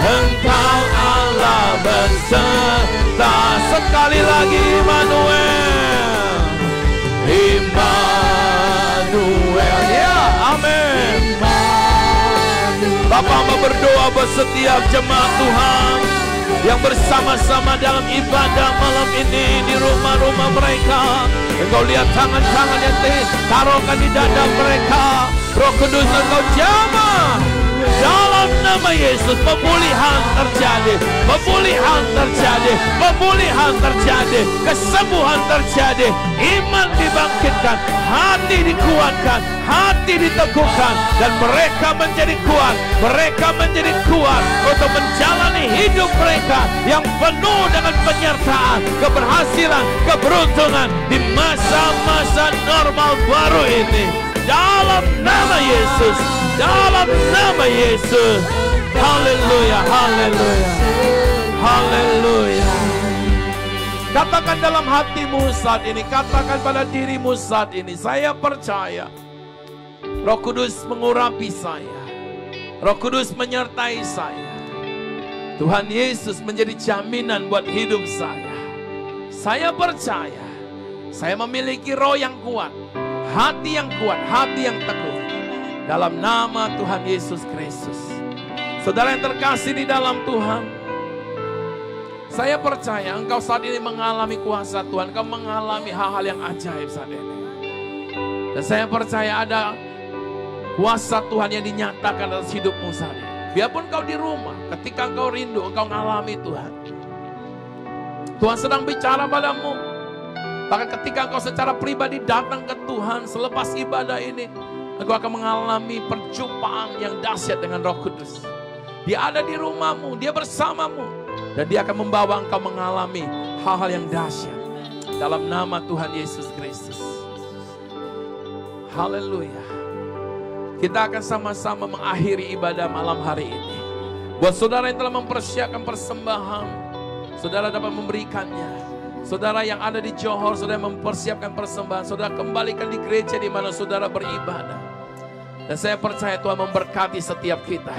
Engkau Allah beserta. Sekali lagi Immanuel. Immanuel. Ya, amin. Bapa mau berdoa buat setiap jemaat Tuhan yang bersama-sama dalam ibadah malam ini di rumah-rumah mereka. Engkau lihat tangan-tangan yang taruhkan di dada mereka. Roh Kudus engkau jamah. Dalam nama Yesus pemulihan terjadi, pemulihan terjadi, pemulihan terjadi, kesembuhan terjadi, iman dibangkitkan, hati dikuatkan, hati diteguhkan, dan mereka menjadi kuat, mereka menjadi kuat untuk menjalani hidup mereka yang penuh dengan penyertaan, keberhasilan, keberuntungan di masa-masa normal baru ini. Dalam nama Yesus, dalam nama Yesus. Haleluya, haleluya, haleluya. Katakan dalam hatimu saat ini, katakan pada dirimu saat ini, saya percaya Roh Kudus mengurapi saya, Roh Kudus menyertai saya. Tuhan Yesus menjadi jaminan buat hidup saya. Saya percaya saya memiliki roh yang kuat, hati yang kuat, hati yang teguh. Dalam nama Tuhan Yesus Kristus. Saudara yang terkasih di dalam Tuhan, saya percaya engkau saat ini mengalami kuasa Tuhan. Engkau mengalami hal-hal yang ajaib saat ini. Dan saya percaya ada kuasa Tuhan yang dinyatakan atas hidupmu saat ini. Biarpun kau di rumah, ketika engkau rindu, engkau mengalami Tuhan. Tuhan sedang bicara padamu. Bahkan ketika engkau secara pribadi datang ke Tuhan selepas ibadah ini, engkau akan mengalami perjumpaan yang dahsyat dengan Roh Kudus. Dia ada di rumahmu, dia bersamamu, dan dia akan membawa engkau mengalami hal-hal yang dahsyat. Dalam nama Tuhan Yesus Kristus. Haleluya. Kita akan sama-sama mengakhiri ibadah malam hari ini. Buat saudara yang telah mempersiapkan persembahan, saudara dapat memberikannya. Saudara yang ada di Johor, saudara yang mempersiapkan persembahan, saudara kembalikan di gereja di mana saudara beribadah. Dan saya percaya Tuhan memberkati setiap kita.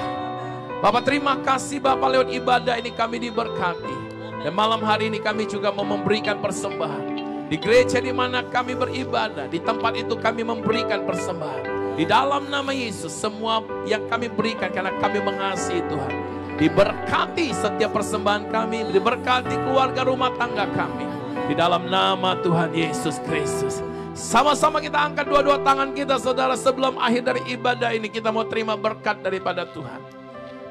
Bapak terima kasih Bapak, lewat ibadah ini kami diberkati. Dan malam hari ini kami juga mau memberikan persembahan. Di gereja di mana kami beribadah, di tempat itu kami memberikan persembahan. Di dalam nama Yesus, semua yang kami berikan karena kami mengasihi Tuhan. Diberkati setiap persembahan kami, diberkati keluarga rumah tangga kami. Di dalam nama Tuhan Yesus Kristus. Sama-sama kita angkat dua-dua tangan kita saudara, sebelum akhir dari ibadah ini kita mau terima berkat daripada Tuhan.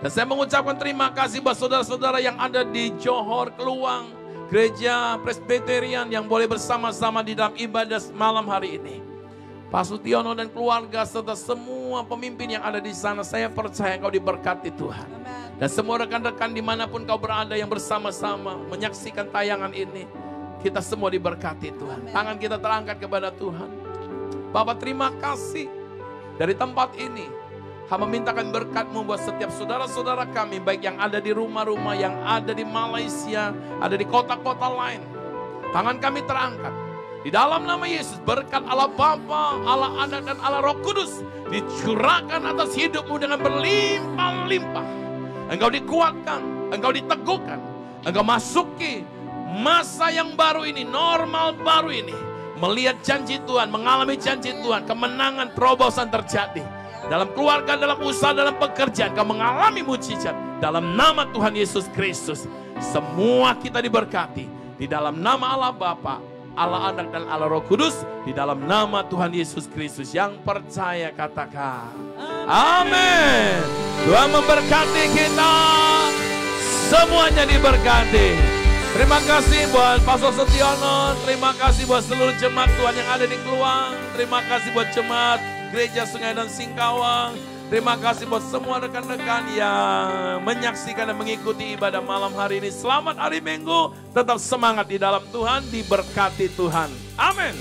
Dan saya mengucapkan terima kasih buat saudara-saudara yang ada di Johor, Keluang, Gereja Presbyterian yang boleh bersama-sama di dalam ibadah malam hari ini. Pak Sutiono dan keluarga serta semua pemimpin yang ada di sana, saya percaya engkau diberkati Tuhan. Dan semua rekan-rekan dimanapun kau berada yang bersama-sama menyaksikan tayangan ini, kita semua diberkati Tuhan. Tangan kita terangkat kepada Tuhan. Bapak terima kasih dari tempat ini. Hamba mintakan berkat-Mu buat setiap saudara-saudara kami, baik yang ada di rumah-rumah, yang ada di Malaysia, ada di kota-kota lain. Tangan kami terangkat. Di dalam nama Yesus, berkat Allah Bapa, Allah Anak, dan Allah Roh Kudus dicurahkan atas hidupmu dengan berlimpah-limpah. Engkau dikuatkan, engkau diteguhkan, engkau masuki masa yang baru ini, normal baru ini. Melihat janji Tuhan, mengalami janji Tuhan, kemenangan, terobosan terjadi. Dalam keluarga, dalam usaha, dalam pekerjaan, kau mengalami mujizat. Dalam nama Tuhan Yesus Kristus, semua kita diberkati. Di dalam nama Allah Bapa, Allah Anak dan Allah Roh Kudus. Di dalam nama Tuhan Yesus Kristus. Yang percaya katakan amin. Tuhan memberkati kita. Semuanya diberkati. Terima kasih buat Pastor Setiono. Terima kasih buat seluruh jemaat Tuhan yang ada di Kluang. Terima kasih buat jemaat Gereja Sungai dan Singkawang. Terima kasih buat semua rekan-rekan yang menyaksikan dan mengikuti ibadah malam hari ini. Selamat hari Minggu. Tetap semangat di dalam Tuhan. Diberkati Tuhan. Amin.